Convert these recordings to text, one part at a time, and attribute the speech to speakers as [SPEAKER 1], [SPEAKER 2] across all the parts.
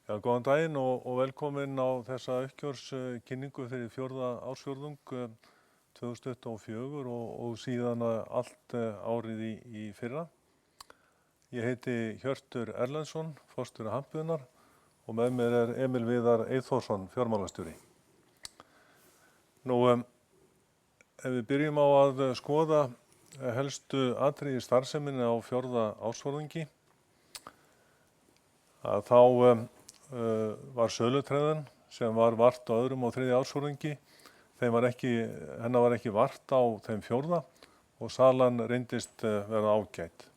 [SPEAKER 1] Já, góðan daginn og velkomin á þessa uppgjörskynningu fyrir fjórða ársfjórðung 2024 og síðan allt árið í fyrra. Ég heiti Hjörtur Erlendsson, forstjóri Hampiðunnar og með mér er Emil Viðar Eyþórsson, fjármálastjóri. Ef við byrjum á að skoða helstu atriði í starfseminni á fjórða ársfjórðungi, þá var sölutregðan sem var vart á öðrum og þriðja ársfjórðungi. Hennar var ekki vart á þeim fjórða og salan reyndist vera ágæt.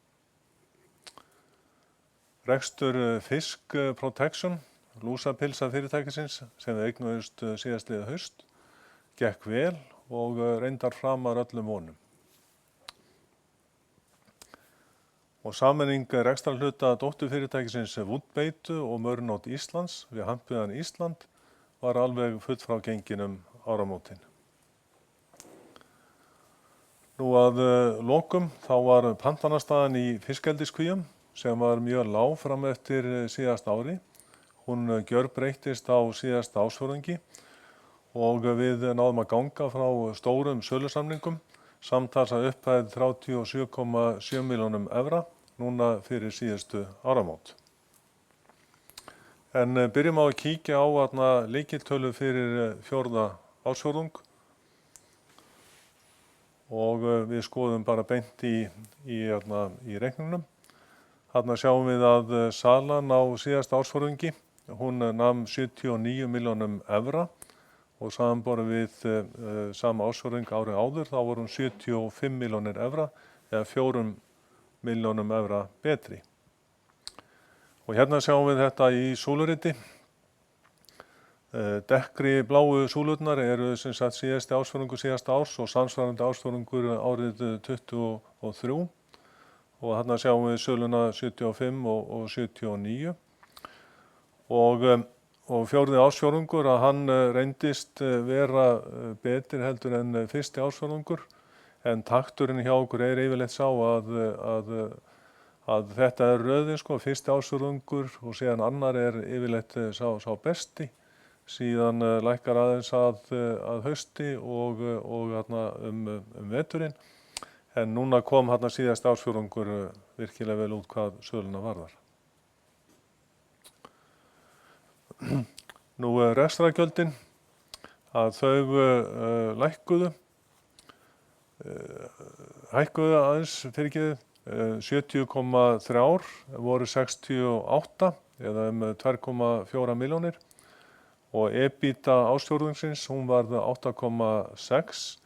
[SPEAKER 1] Rekstur Fisk Protection, lúsapilsa fyrirtækisins sem við eignuðust síðastliðið haust, gekk vel og reyndar framar öllum vonum. Og sameining rekstrarhluta dótturfyrirtækisins Woodbeitu og Mörnótt Íslands við Hampiðan Ísland var alveg full frá gengin áramótin. Nú að lokum þá var pantanastaðan í fiskeldiskvíum sem var mjög lág fram eftir síðasta ári. Hún gjörbreyttist á síðasta ársfjórðungi og við náðum að ganga frá stórum sölusamningum samtals að upphæð 37,7 milljónum evra núna fyrir síðustu áramót. En byrjum á að kíkja á lykiltölu fyrir fjórða ársfjórðung og við skoðum bara beint í reikningnum. Þarna sjáum við að salan á síðasta ársfjórðungi, hún nam 79 milljónum evra og samanborið við sama ársfjórðung árið áður, þá voru hún 75 milljónir evra eða 4 milljónum evra betri. Og hérna sjáum við þetta í súluriti. Dekkri bláu súlurnar eru sem sagt síðasti ársfjórðungur síðasta árs og samsvarandi ársfjórðungur árið 23. Og þarna sjáum við söluna 75 og 79. Og fjórði ársfjórðungur að hann reyndist vera betri heldur en fyrsti ársfjórðungur, en takturinn hjá okkur er yfirleitt sá að þetta er röðin, fyrsti ársfjórðungur og síðan annar er yfirleitt sá besti, síðan lækkar aðeins að hausti og veturinn, en núna kom síðasti ársfjórðungur virkilega vel út hvað söluna varðar. Nú rekstrargjöldin, að þau hækkuðu aðeins fyrirgefið, 70,3 voru 68 eða 2,4 milljónir og EBITDA ársfjórðungsins, hún varð 8,6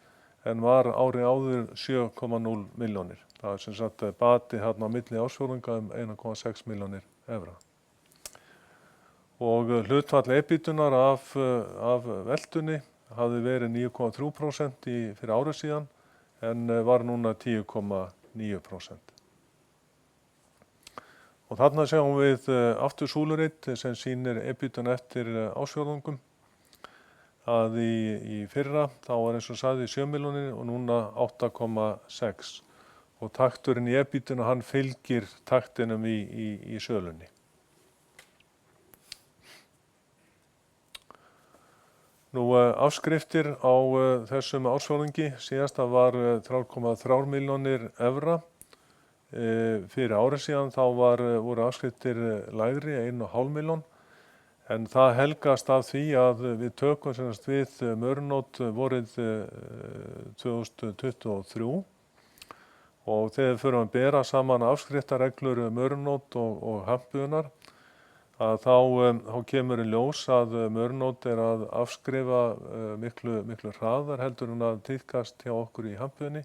[SPEAKER 1] en var árið áður 7,0 milljónir. Það er sem sagt bati á milli ársfjórðunga 1,6 milljónir evra. Og hlutfall EBITUnar af veltunni hafði verið 9,3% fyrir árið síðan en var núna 10,9%. Og þarna sjáum við aftur súluritt sem sýnir EBITUna eftir ársfjórðungum að í fyrra þá var eins og sagði 7 milljónir og núna 8,6 og takturinn í EBITUna hann fylgir taktinum í sölunni. Nú afskriftir á þessum ársfjórðungi, síðasta var 3,3 milljónir evra. Fyrir árið síðan þá voru afskriftir lægri, 1,5 milljón, en það helgast af því að við tökum við Mörnótt vorið 2023 og þegar við förum að bera saman afskriftarreglur Mörnótt og Hampiðunnar, að þá kemur í ljós að Mörnótt er að afskrifa miklu hraðar heldur en að tíðkast hjá okkur í Hampiðunni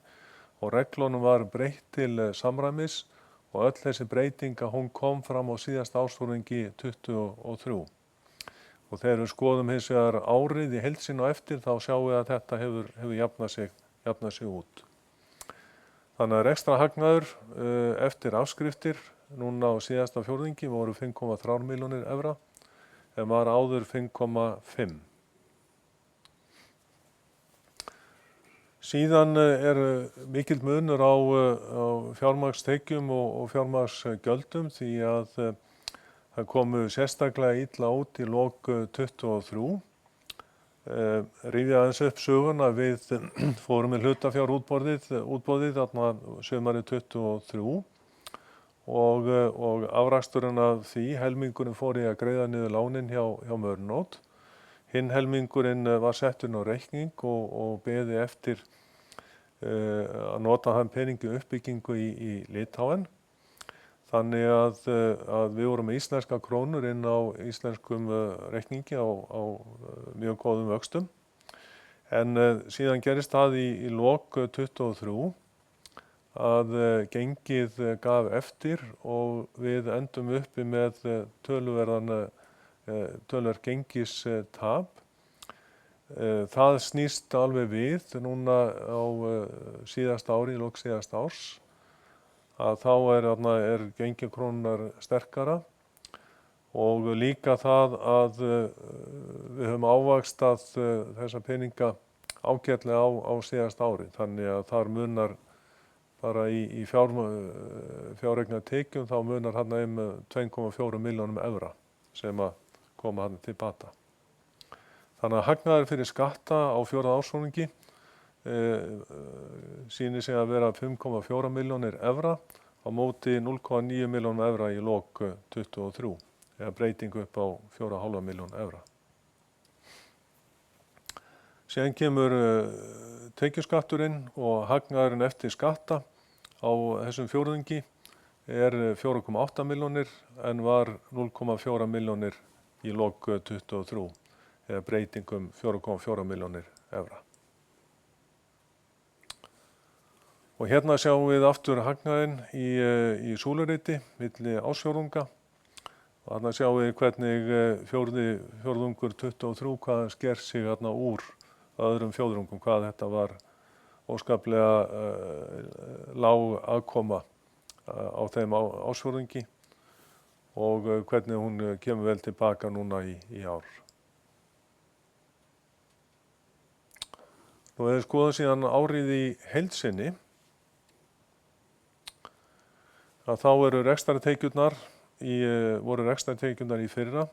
[SPEAKER 1] og reglunum var breytt til samræmis og öll þessi breytinga hún kom fram á síðasta ársfjórðungi 23. Og þegar við skoðum hins vegar árið í heild sinni og eftir þá sjáum við að þetta hefur jafnað sig út. Þannig að rekstrarhagnaður eftir afskriftir núna á síðasta fjórðungi voru 5,3 milljónir evra en var áður 5,5. Síðan er mikill munur á fjármagnstekjum og fjármagnsgjöldum því að Það komu sérstaklega illa út í lok 23. Rifja aðeins upp söguna við fórum með hlutafjárútboðið þarna sumarið 23 og afraksturinn af því, helmingurinn fór í að greiða niður lánin hjá Mörnótt. Hinn helmingurinn var settur á reikning og beðið eftir að nota þann peningi uppbyggingu í Litháen. Þannig að við vorum með íslenska krónur inn á íslenskum reikningi á mjög góðum vöxtum. En síðan gerist það í lok 23 að gengið gaf eftir og við endum uppi með töluvert gengistap. Það snýst alveg við núna á síðasta ári, í lok síðasta árs, að þá er gengi krónunnar sterkara og líka það að við höfum ávaxtað þessa peninga ágætlega á síðasta ári. Þannig að þar munar bara í fjárreiknatekjum þá munar þarna 2,4 milljónum evra sem að koma þarna til bata. Þannig að hagnaður fyrir skatta á fjórða ársfjórðungi sýnir sig að vera 5,4 milljónir evra á móti 0,9 milljónum evra í lok 23, eða breytingu upp á 4,5 milljón evra. Síðan kemur tekjuskatturinn og hagnaðurinn eftir skatta á þessum fjórðungi 4,8 milljónir en var 0,4 milljónir í lok 23, eða breytingum 4,4 milljónir evra. Og hérna sjáum við aftur hagnaðinn í súluriti milli ársfjórðunga. Og þarna sjáum við hvernig fjórðungur 23 hvað sker sig þarna úr öðrum fjórðungum, hvað þetta var óskaplega lág aðkoma á þeim ársfjórðungi og hvernig hún kemur vel tilbaka núna í ár. Nú ef við skoðum síðan árið í heild sinni, að þá voru rekstrartekjurnar í fyrra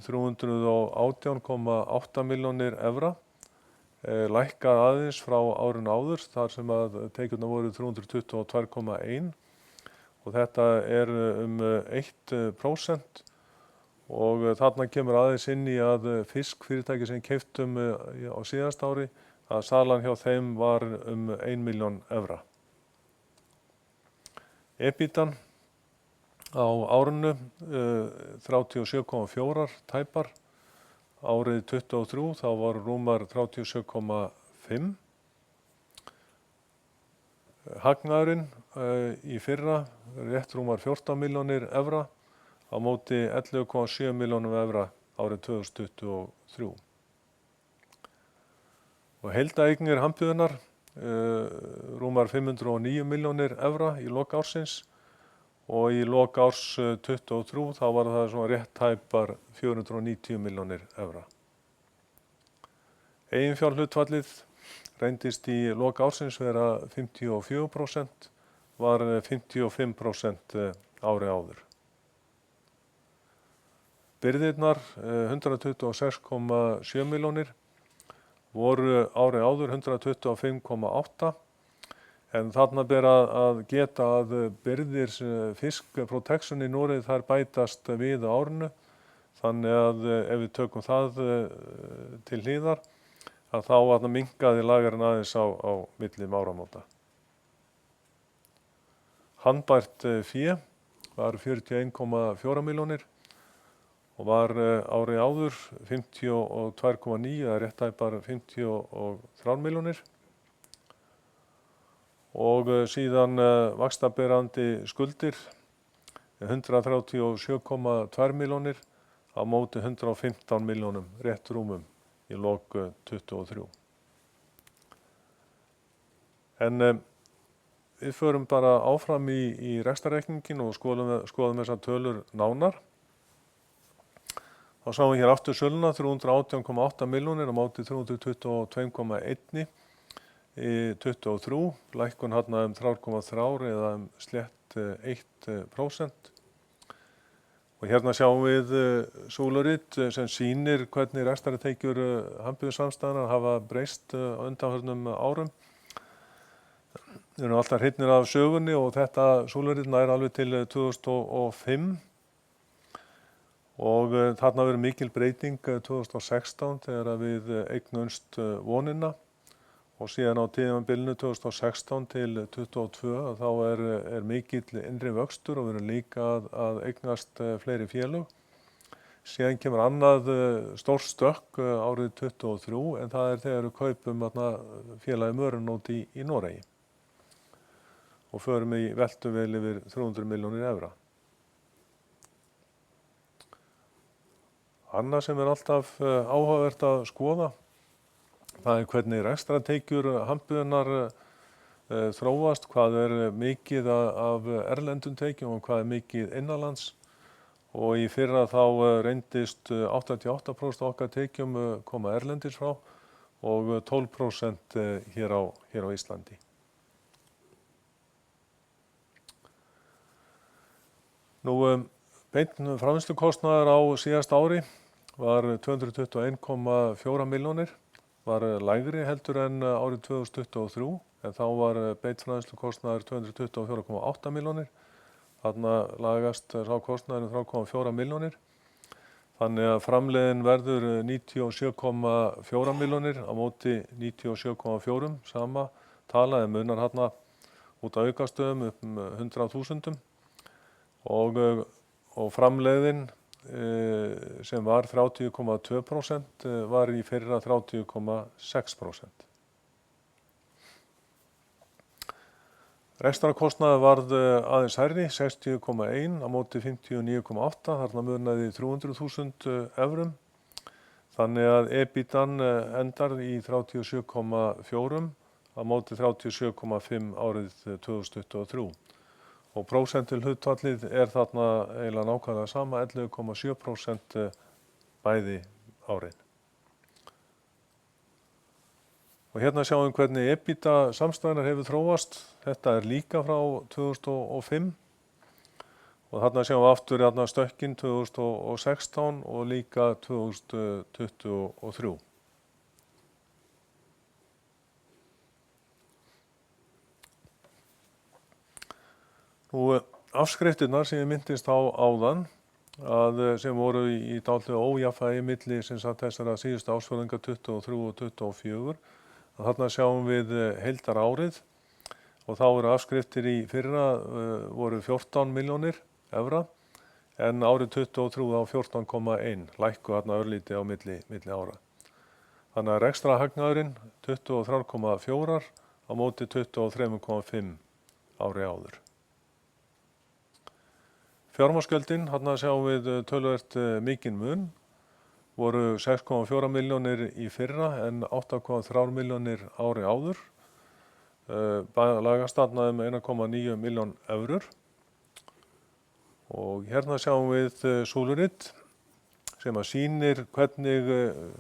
[SPEAKER 1] 318,8 milljónir evra, lækkað aðeins frá árinu áður þar sem að tekjurnar voru 322,1 og þetta 1% og þarna kemur aðeins inn í að fiskfyrirtæki sem keyptum á síðasta ári að salan hjá þeim var 1 milljón evra. EBITDAn á árinu 37,4 tæpar, árið 23 þá var rúmar 37,5. Hagnaðurinn í fyrra rétt rúmar 14 milljónir evra á móti 11,7 milljónum evra árið 2023. Og heildareignir Hampiðunnar rúmar 509 milljónir evra í lok ársins og í lok árs 23 þá var það svona rétt tæpar 490 milljónir evra. Eiginfjárhlutfallið reyndist í lok ársins vera 54%, var 55% ári áður. Birgðirnar 126,7 milljónir voru ári áður 125,8 en þarna ber að geta að birgðir Fish Protection í Noregi þær bætast við á árinu þannig að ef við tökum það til hliðar að þá minnkaði lagerinn aðeins á millum áramóta. Handbært fé var 41,4 milljónir og var ári áður 52,9 eða rétt tæpar 53 milljónir. Og síðan vaxtaberandi skuldir 137,2 milljónir á móti 115 milljónum rétt rúmum í lok 23. En við förum bara áfram í rekstrarreikningin og skoðum þessar tölur nánar. Þá sáum við hér aftur söluna 318,8 milljónir á móti 322,1 í 23, lækkun þarna 3,3 eða slett 1%. Og hérna sjáum við súlurit sem sýnir hvernig rekstrartekjur Hampiðjusamstæðunnar hafa breyst á undanförnum árum. Við erum alltaf hrifnir af sögunni og þetta súlurit nær alveg til 2005 og þarna verður mikil breyting 2016 þegar við eignumst Vonina og síðan á tímabilinu 2016 til 2022 þá er mikill innri vöxtur og við erum líka að eignast fleiri félög. Síðan kemur annað stórt stökk árið 2023 en það er þegar við kaupum félagið Mörunót í Noregi og förum í veltu vel yfir 300 milljónir evra. Annað sem er alltaf áhugavert að skoða, það er hvernig rekstrartekjur Hampiðjunnar þróast, hvað er mikið af erlendum tekjum og hvað er mikið innanlands. Og í fyrra þá reyndist 88% okkar tekjum koma erlendis frá og 12% hér á Íslandi. Nú, beinn framleiðslukostnaður á síðasta ári var 221,4 milljónir, var lægri heldur en árið 2023, en þá var beinn framleiðslukostnaður 224,8 milljónir. Þarna lagast sá kostnaður 3,4 milljónir. Þannig að framleiðin verður 97,4 milljónir á móti 97,4, sama tala en munar þarna út á aukastöðum upp 100.000 og framleiðin sem var 30,2% var í fyrra 30,6%. Rekstrarkostnaður varð aðeins hærri, 60,1 á móti 59,8, þarna munaði 300.000 evrum. Þannig að EBITDAn endar í 37,4 á móti 37,5 árið 2023. Og prósentuhlutfallið er þarna eiginlega nákvæmlega sama, 11,7% bæði árin. Og hérna sjáum við hvernig EBITDA samstæðunnar hefur þróast. Þetta er líka frá 2005 og þarna sjáum við aftur stökkin 2016 og líka 2023. Nú, afskriftirnar sem ég minntist á áðan, sem voru í dálítið ójafnvægi milli þessara síðustu ársfjórðunga 23 og 24, þarna sjáum við heildarárið og þá eru afskriftir í fyrra voru 14 milljónir evra en árið 23 á 14,1, lækku þarna örlítið á milli ára. Þannig að rekstrarhagnaðurinn 23,4 á móti 23,5 ári áður. Fjármagnsgjöldin, þarna sjáum við töluvert mikinn mun, voru 6,4 milljónir í fyrra en 8,3 milljónir ári áður. Lagast þarna 1,9 milljón evrur. Og hérna sjáum við súlurit sem sýnir hvernig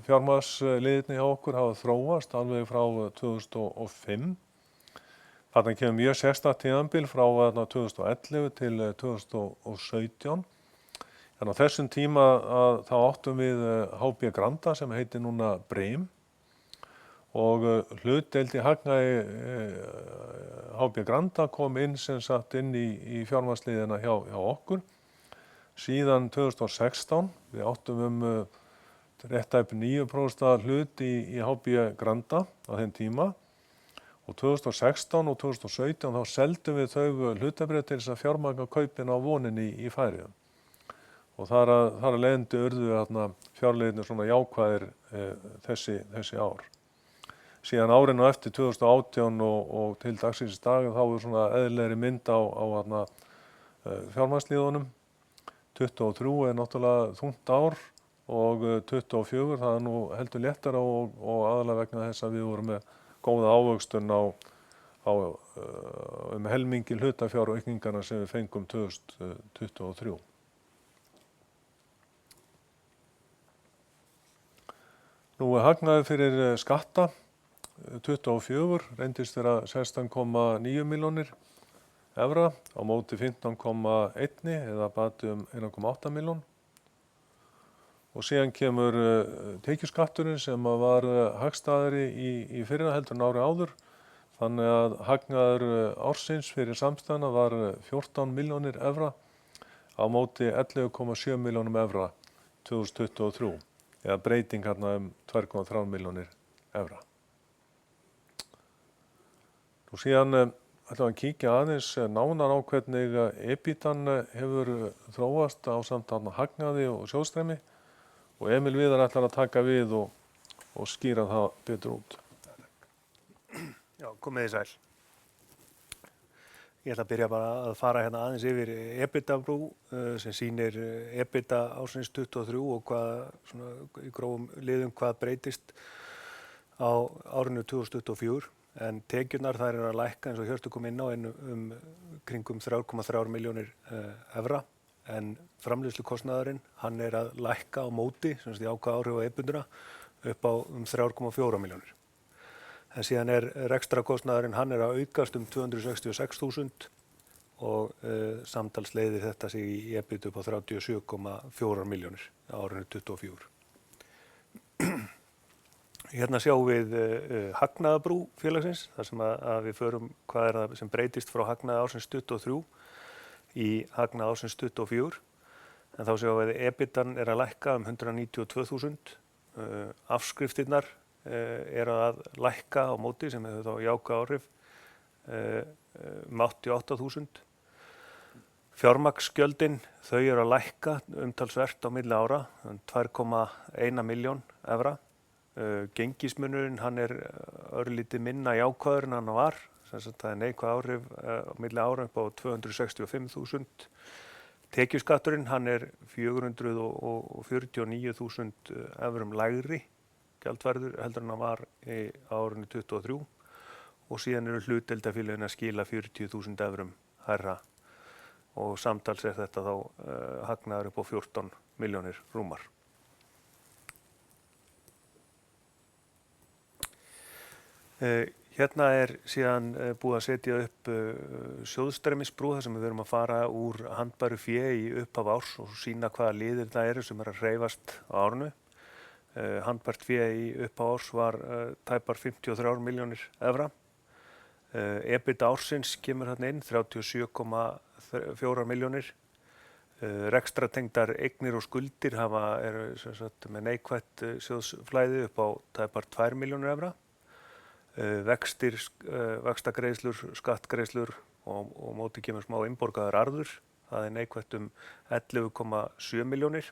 [SPEAKER 1] fjármagnsliðirnir hjá okkur hafa þróast alveg frá 2005. Þarna kemur mjög sérstakt tímabil frá 2011 til 2017. En á þessum tíma þá áttum við HB Granda sem heitir núna Brim og hlutdeild í hagnaði HB Granda kom inn inn í fjármagnsliðina hjá okkur. Síðan 2016, við áttum rétt tæp 9% hlut í HB Granda á þeim tíma. Og 2016 og 2017 þá seldum við þau hlutabréf til þess að fjármagna kaupin á Voninni í Færeyjum. Og þar að leiðandi urðu fjárliðirnir svona jákvæðir þessi ár. Síðan árin á eftir 2018 og til dagsins dag þá er svona eðlilegri mynd á fjármagnsliðunum. 23 er náttúrulega þungt ár og 24 það er nú heldur léttara og aðalega vegna þess að við vorum með góða ávöxtun á helmingi hlutafjáraukninganna sem við fengum 2023. Nú hagnaður fyrir skatta 24 reyndist vera 16,9 milljónir evra á móti 15,1 eða bati 1,8 milljón. Og síðan kemur tekjuskatturinn sem var hagstæðari í fyrra heldur en ári áður. Þannig að hagnaður ársins fyrir samstæðuna var 14 milljónir evra á móti 11,7 milljónum evra 2023, eða breyting hérna 2,3 milljónir evra. Og síðan ætlum við að kíkja aðeins nánar á hvernig EBITDAn hefur þróast ásamt hagnaði og sjóðstreymi og Emil Viðar ætlar að taka við og skýra það betur út.
[SPEAKER 2] Já, komið þið sæl. Ég ætla að byrja bara að fara hérna aðeins yfir EBITDA-brú sem sýnir EBITDA ársins 23 og hvað, svona í grófum liðum, hvað breytist á árinu 2024. En tekjurnar þær eru að lækka eins og Hjörtur kom inn á kringum 3,3 milljónir evra. En framleiðslukostnaðurinn, hann er að lækka á móti, sem sagt í ákvað áhrif á EBITDA, upp á 3,4 milljónir. En síðan er rekstrakostnaðurinn, hann er að aukast 266.000 og samtals leiðir þetta sig í EBIT upp á 37,4 milljónir á árinu 24. Hérna sjáum við hagnaðarbrú félagsins, þar sem að við förum hvað er það sem breytist frá hagnaði ársins 23 í hagnaði ársins 24. En þá sjáum við að EBITDAn er að lækka 192.000, afskriftirnar eru að lækka á móti sem hefur þá jákvæð áhrif 88.000. Fjármagnsgjöldin, þau eru að lækka umtalsvert á milli ára, 2,1 milljón evra. Gengismunurinn, hann er örlítið minna jákvæður en hann var, sem sagt það er neikvæð áhrif á milli ára upp á 265.000. Tekjuskatturinn, hann er 449.000 evrum lægri gjaldverður heldur en hann var á árinu 23 og síðan eru hlutdeildarfélögin að skila 40.000 evrum hærra og samtals er þetta þá hagnaður upp á 14 milljónir rúmar. Hérna er síðan búið að setja upp sjóðstreymisbrú þar sem við verum að fara úr handbæru fé í upphaf árs og sýna hvaða liðir það eru sem er að hreyfast á árinu. Handbært fé í upphaf árs var tæpar 53 milljónir evra. EBITDA ársins kemur þarna inn 37,4 milljónir. Rekstratengdar eignir og skuldir eru sem sagt með neikvætt sjóðsflæði upp á tæpar 2 milljónir evra. Vextir, vaxtagreiðslur, skattgreiðslur og móti kemur smá innborgaðar arður. Það er neikvætt 11,7 milljónir.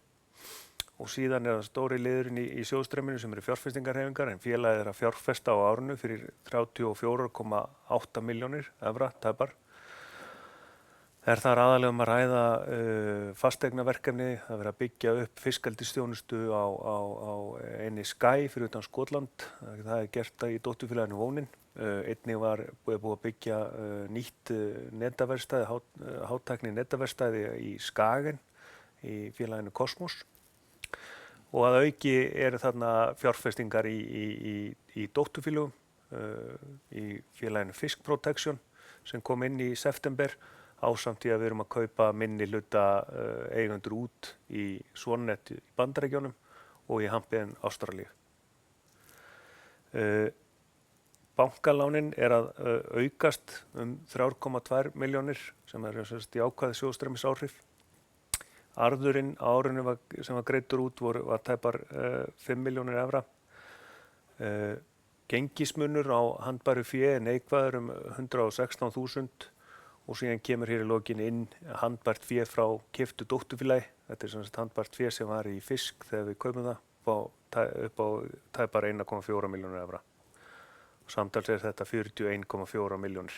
[SPEAKER 2] Og síðan er það stóri liðurinn í sjóðstreyminu sem eru fjárfestingarhreyfingar en félagið er að fjárfesta á árinu fyrir 34,8 milljónir evra tæpar. Er þar aðalega að ræða fasteignaverkefni, það verið að byggja upp fiskeldisþjónustu á einni Skæ fyrir utan Skotland. Það er gert í dótturfélaginu Vónin. Einnig var búið að byggja nýtt netaverkstæði, hátækni netaverkstæði í Skagen í félaginu Kosmos. Og að auki eru þarna fjárfestingar í dótturfélögum í félaginu Fisk Protection sem kom inn í september ásamt því að við erum að kaupa minni hluta eigendur út í Swannet í Bandaríkjunum og í Hampen Ástralíu. Bankalánin er að aukast 3,2 milljónir sem er jákvæð sjóðstreymisáhrif. Arðurinn á árinu sem var greiddur út var tæpar 5 milljónir evra. Gengismunur á handbæru fé er neikvæður 116.000 og síðan kemur hér í lokin inn handbært fé frá keyptu dótturfélagi. Þetta er sem sagt handbært fé sem var í Fisk þegar við kaupum það upp á tæpar 1,4 milljónir evra. Samtals er þetta 41,4 milljónir.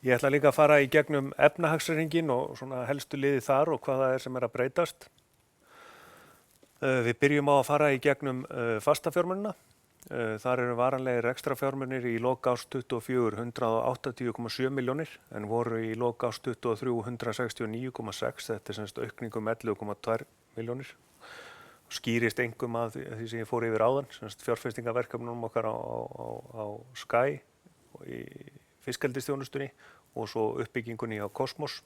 [SPEAKER 2] Ég ætla líka að fara í gegnum efnahagsreikninginn og svona helstu liði þar og hvað það er sem er að breytast. Við byrjum á að fara í gegnum fastafjármunina. Þar eru varanlegir rekstrarfjármunir í lok árs 24 180,7 milljónir en voru í lok árs 23 169,6. Þetta er semst aukningum 11,2 milljónir. Skýrist einkum að því sem ég fór yfir áðan, semst fjárfestingarverkefnum okkar á Skæ og í fiskeldisþjónustunni og svo uppbyggingunni á Kosmos.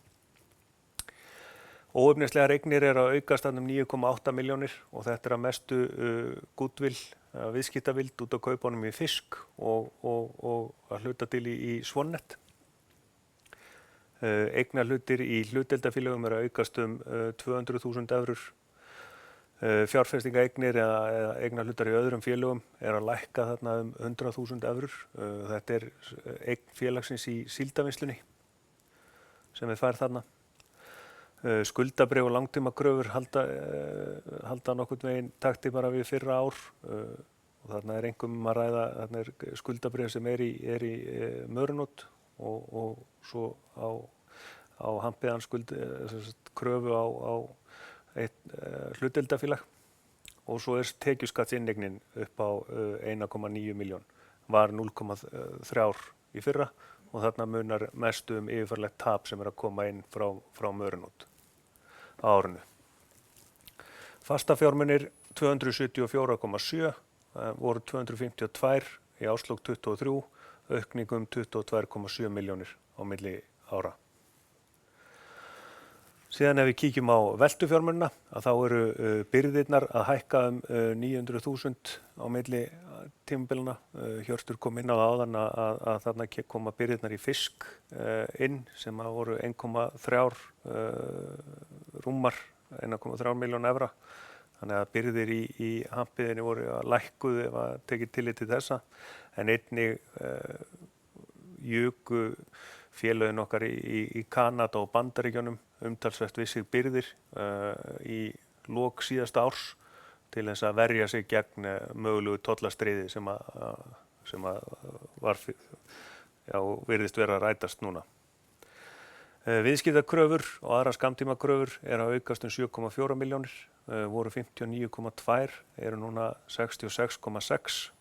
[SPEAKER 2] Óefnislegar eignir að aukast um 9,8 milljónir og þetta að mestu goodwill, viðskiptavild út á kaupunum í fisk og að hluta til í Svannet. Eignarhlutir í hlutdeildarfélögum að aukast 200.000 evrur. Fjárfestingaeignir eða eignarhlutar í öðrum félögum að lækka þarna 100.000 evrur. Þetta eign félagsins í síldavinnslunni sem við fær þarna. Skuldabréf og langtímakröfur halda nokkurn veginn takti bara við fyrra ár og þarna einkum að ræða, þarna skuldabréf sem í Mörnótt og svo á Hampiðan kröfu á eitt hlutdeildarfélag og svo tekjuskattsinneignin upp á 1,9 milljón, var 0,3 í fyrra og þarna munar mestu yfirfærlegt tap sem að koma inn frá Mörnótt á árinu. Fastafjármunir 274,7 voru 252 í árslok 23, aukning 22,7 milljónir á milli ára. Síðan ef við kíkjum á veltufjármunina þá eru byrðirnar að hækka 900.000 á milli tímabilina. Hjörtur kom inn á áðan að þarna koma byrðirnar í fisk inn sem voru 1,3 rúmar 1,3 milljón evra. Þannig að byrðir í Hampiðinni voru að lækkuð ef að tekið tillit til þessa en einnig juku félögin okkar í Kanada og Bandaríkjunum umtalsvert við sig byrðir í lok síðasta árs til þess að verja sig gegn mögulegu tollastríði sem var virðist vera að rætast núna. Viðskiptakröfur og aðrar skammtímakröfur að aukast 7,4 milljónir, voru 59,2, eru núna 66,6.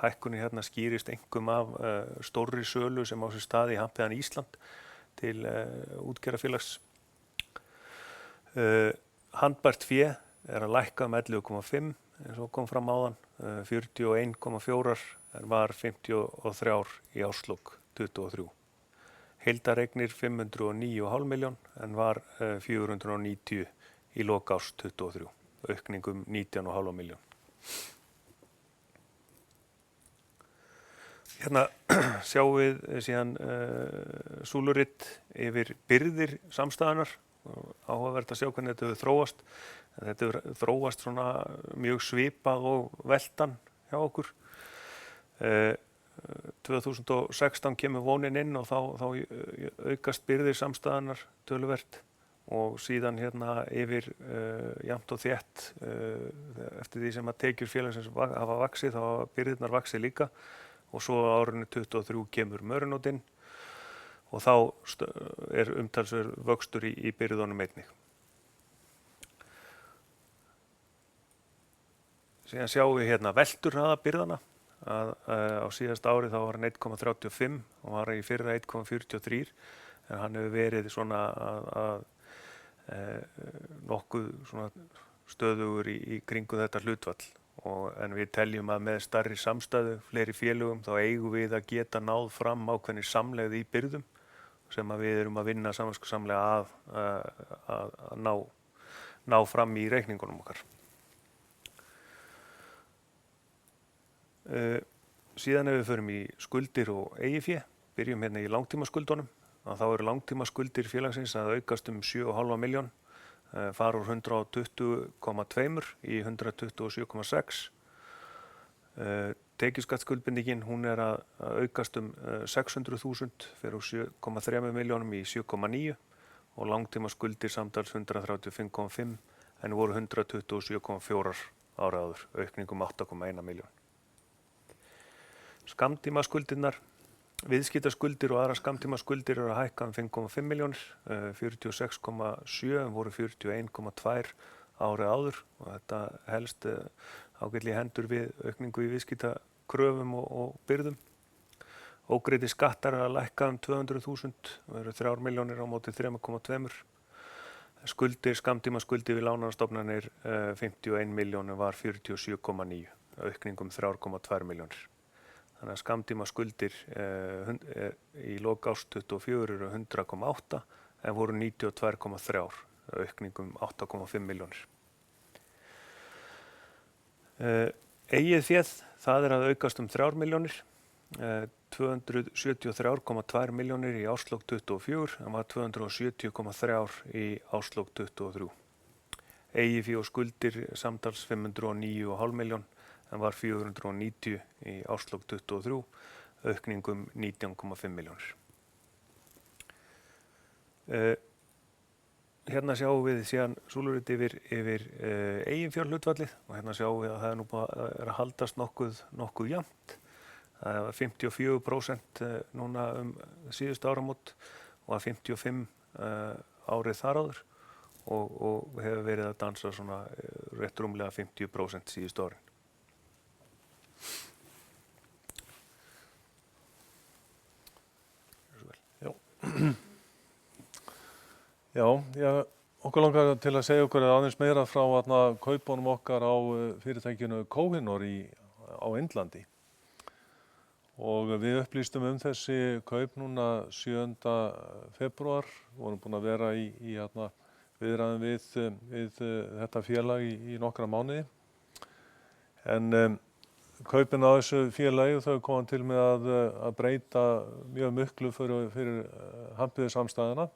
[SPEAKER 2] Hækkunin hérna skýrist einkum af stórri sölu sem á sér stað í Hampiðan Ísland til útgerðarfélags. Handbært fé að lækka 11,5 eins og kom fram áðan, 41,4 var 53 í árslok 23. Heildareignir 509,5 milljón en var 490 í lok árs 23, aukning 19,5 milljón. Hérna sjáum við síðan súluritt yfir byrðir samstæðunar. Áhugavert að sjá hvernig þetta hefur þróast. Þetta hefur þróast svona mjög svipað og veltan hjá okkur. 2016 kemur vonin inn og þá aukast byrðir samstæðunar töluvert og síðan hérna yfir jafnt og þétt eftir því sem að tekjur félagsins hafa vaxið þá hafa byrðirnar vaxið líka. Og svo á árinu 23 kemur Mörnótt inn og þá umtalsverður vöxtur í byrðunum einnig. Síðan sjáum við hérna velturhraða byrðana að á síðasta ári þá var hann 1,35 og var í fyrra 1,43 en hann hefur verið svona að nokkuð svona stöðugur í kringum þetta hlutfall. En við teljum að með stærri samstæðu, fleiri félögum, þá eigum við að geta náð fram ákveðnir samlegð í byrðum sem að við erum að vinna samlega að ná fram í reikningunum okkar. Síðan ef við förum í skuldir og eigið fé, byrjum hérna í langtímaskuldunum, þá eru langtímaskuldir félagsins að aukast 7,5 milljón. Fara úr 120,2 í 127,6. Tekjuskattskuldbindingin hún að aukast 600.000, fer úr 7,3 milljónum í 7,9 og langtímaskuldir samtals 135,5 en voru 127,4 ára áður, aukning 8,1 milljón. Skammtímaskuldirnar, viðskiptaskuldir og aðrar skammtímaskuldir að hækka 5,5 milljónir, 46,7 voru 41,2 árið áður og þetta helst ágætlega hendur við aukningu í viðskiptakröfum og byrðum. Ógreiddir skattar að lækka 200.000 og eru 3 milljónir á móti 3,2. Skuldir, skammtímaskuldir við lánastofnanir 51 milljónir var 47,9, aukning 3,2 milljónir. Þannig að skammtíma skuldir í lok árs 24 eru 100,8 en voru 92,3, aukningum 8,5 milljónir. Eigið féð, það að aukast 3 milljónir, 273,2 milljónir í árslok 24 en var 270,3 í árslok 23. Eigið fé og skuldir samtals 509,5 milljón en var 490 í árslok 23, aukningum 19,5 milljónir. Hérna sjáum við síðan súlurit yfir eiginfjárhlutfallið og hérna sjáum við að það nú að haldast nokkuð jafnt. Það var 54% núna síðustu áramót og var 55 árið þar áður og hefur verið að dansa svona rétt rúmlega 50% síðustu árin.
[SPEAKER 1] Já, okkur langar til að segja okkur aðeins meira frá kaupunum okkar á fyrirtækinu Kohinoor á Indlandi. Og við upplýstum þessi kaup núna 7. febrúar, vorum búin að vera í viðræðum við þetta félag í nokkra mánuði. En kaupin á þessu félagi þau koma til með að breyta mjög miklu fyrir Hampiðjusamstæðuna.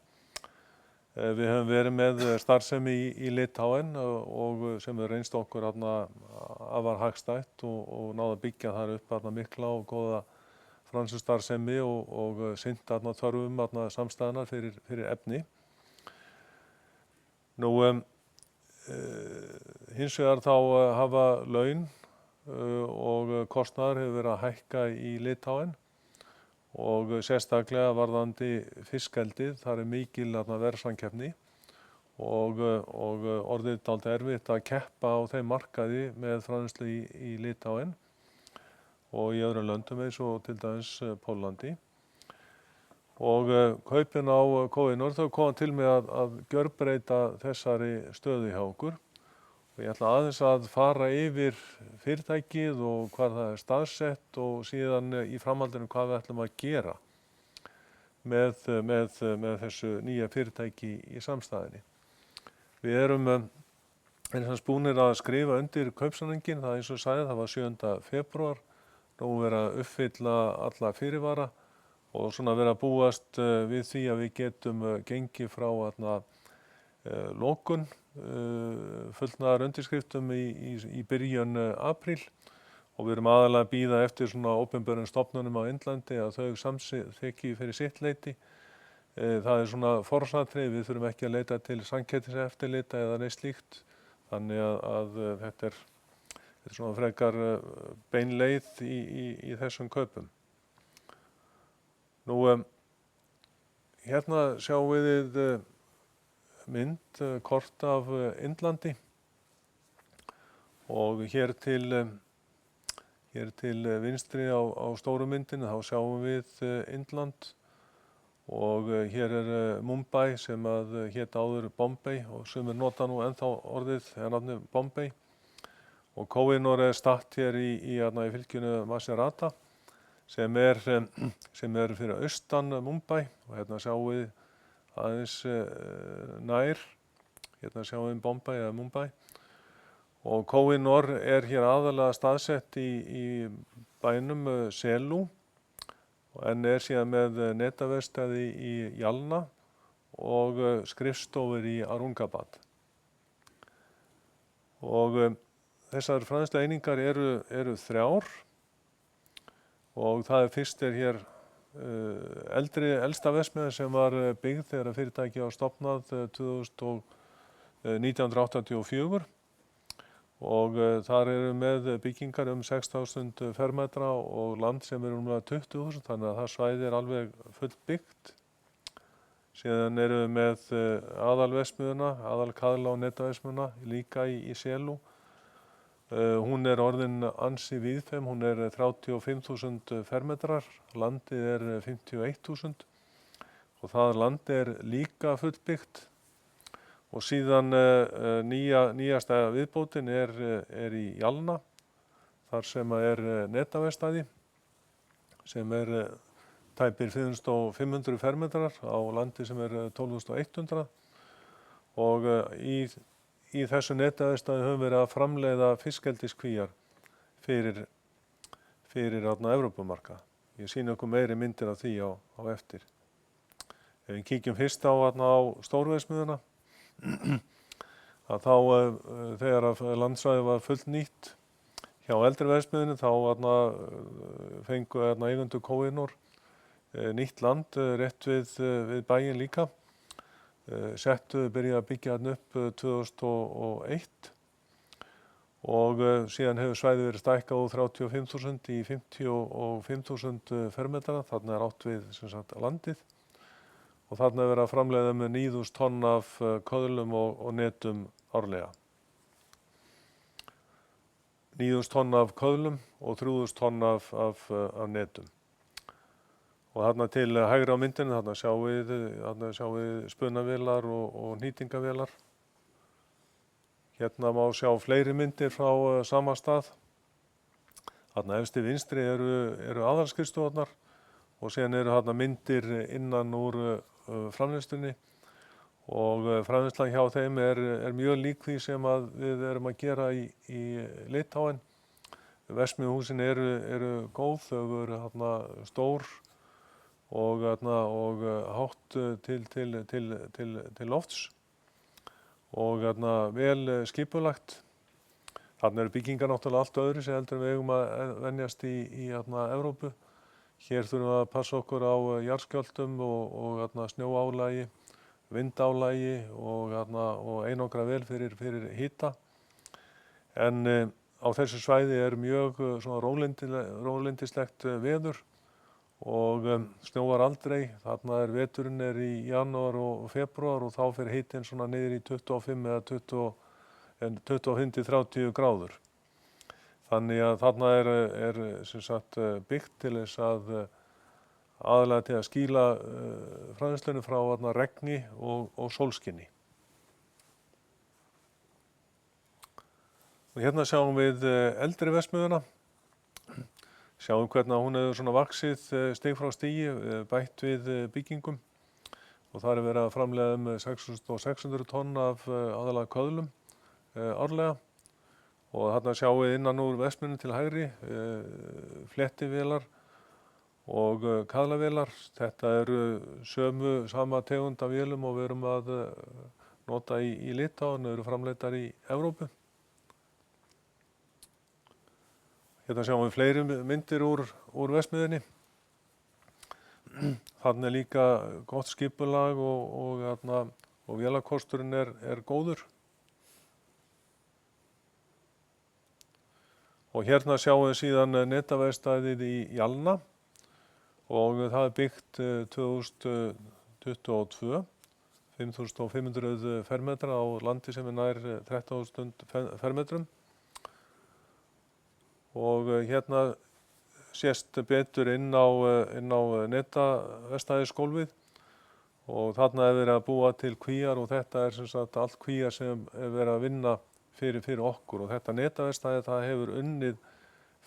[SPEAKER 1] Við höfum verið með starfsemi í Litáen og sem er reynst okkur afar hagstætt og náð að byggja þar upp mikla og góða framleiðslustarfsemi og sinnt þörfum samstæðunnar fyrir efni. Nú hins vegar þá hafa laun og kostnaður hefur verið að hækka í Litáen og sérstaklega varðandi fiskeldið, þar mikil verðsamkeppni og orðið dálítið erfitt að keppa á þeim markaði með framleiðslu í Litáen og í öðrum löndum eins og til dæmis Póllandi. Og kaupin á Kohinoor þau koma til með að gjörbreyta þessari stöðu hjá okkur. Og ég ætla aðeins að fara yfir fyrirtækið og hvað það er staðsett og síðan í framhaldinu hvað við ætlum að gera með þessu nýja fyrirtæki í samstæðinni. Við erum búnir að skrifa undir kaupsamninginn, það eins og sagði, það var 7. febrúar. Nú verið að uppfylla alla fyrirvara og svona verið að búast við því að við getum gengið frá lokun fullnaðar undirskriftum í byrjun apríl og við erum aðalega að bíða eftir svona opinberum stofnunum á Indlandi að þau samþykki fyrir sitt leyti. Það er svona forsatriði, við þurfum ekki að leita til samkeppniseftirlita eða neitt slíkt, þannig að þetta er svona frekar bein leið í þessum kaupum. Nú hérna sjáum við mynd, kort af Indlandi og hér til vinstri á stóru myndinni þá sjáum við Indland og hér er Mumbai sem hét áður Bombay og sumir nota nú ennþá orðið nafnið Bombay og Kohinoor er statt hér í fylkinu Macerata sem er fyrir austan Mumbai og hérna sjáum við aðeins nær, hérna sjáum við Bombay eða Mumbai og Kohinoor er hér aðalega staðsett í bænum Selu en er síðan með netaverkstæði í Jalna og skrifstofur í Aurangabad. Og þessar framleiðslueiningar eru 3 og það fyrst hér elsta verksmiðja sem var byggð þegar fyrirtækið var stofnað 1984 og þar eru með byggingar 6.000 fermetra og land sem um 20.000, þannig að það svæði alveg fullbyggt. Síðan eru við með aðalverksmiðjuna, aðalkaðla og netaverksmiðjuna líka í Selu. Hún er orðin ansi víðfeðm, hún er 35.000 fermetrar, landið 51.000 og það land líka fullbyggt. Og síðan nýjasta viðbótin er í Jalna, þar sem netaverkstæði sem tæpir 5.500 fermetrar á landi sem 12.100 og í þessu netaðistæði höfum verið að framleiða fiskeldiskvíar fyrir Evrópumarkað. Ég sýni okkur meiri myndir af því á eftir. Ef við kíkjum fyrst á stórverksmiðjuna, að þá þegar landsvæðið var fullnýtt hjá eldri verksmiðjunni þá fengu eigendur Koinor nýtt land rétt við bæinn líka. Byrjaði að byggja þarna upp 2001 og síðan hefur svæðið verið stækkað úr 35.000 í 55.000 fermetra. Þarna átt við sem sagt landið og þarna verið að framleiða með 9.000 tonn af köðlum og netum árlega. 9.000 tonn af köðlum og 3.000 tonn af netum. Og þarna til hægri á myndinni, þarna sjáum við spunavélar og nýtingavélar. Hérna má sjá fleiri myndir frá sama stað. Þarna efst til vinstri eru aðalskrifstofurnar og síðan eru þarna myndir innan úr framleiðslunni og framleiðslan hjá þeim er mjög lík því sem við erum að gera í Litháen. Verksmiðjuhúsin eru góð, þau eru þarna stór og hátt til lofts og vel skipulagt. Þarna eru byggingar náttúrulega allt öðru sem heldur en við eigum að venjast í Evrópu. Hér þurfum við að passa okkur á jarðskjálftum og snjóálagi, vindálagi og einangra vel fyrir hita. En á þessu svæði mjög svona rólindislegt veður og snjóar aldrei. Þarna veturinn í janúar og febrúar og þá fer hitinn svona niður í 25 eða 25-30 gráður. Þannig að þarna sem sagt byggt til þess aðallega til að skýla framleiðslunni frá regni og sólskini. Og hérna sjáum við eldri verksmiðjuna. Sjáum hvernig hún hefur svona vaxið stig frá stigi, bætt við byggingum og þar verið að framleiða 6.600 tonn af aðallega köðlum árlega. Og þarna sjáum við innan úr verksmiðjunni til hægri flettivélar og kaðlavélar. Þetta eru sama tegund af vélum og við erum að nota í Litháen, eru framleiddar í Evrópu. Hérna sjáum við fleiri myndir úr verksmiðjunni. Þarna líka gott skipulag og vélakosturinn er góður. Og hérna sjáum við síðan netaverkstæðið í Jalna og það byggt 2022, 5.500 fermetra á landi sem nær 13.000 fermetrum. Og hérna sést betur inn á netaverkstæðisgólfið og þarna verið að búa til kvíar og þetta sem sagt allt kvíar sem verið að vinna fyrir okkur og þetta netaverkstæði það hefur unnið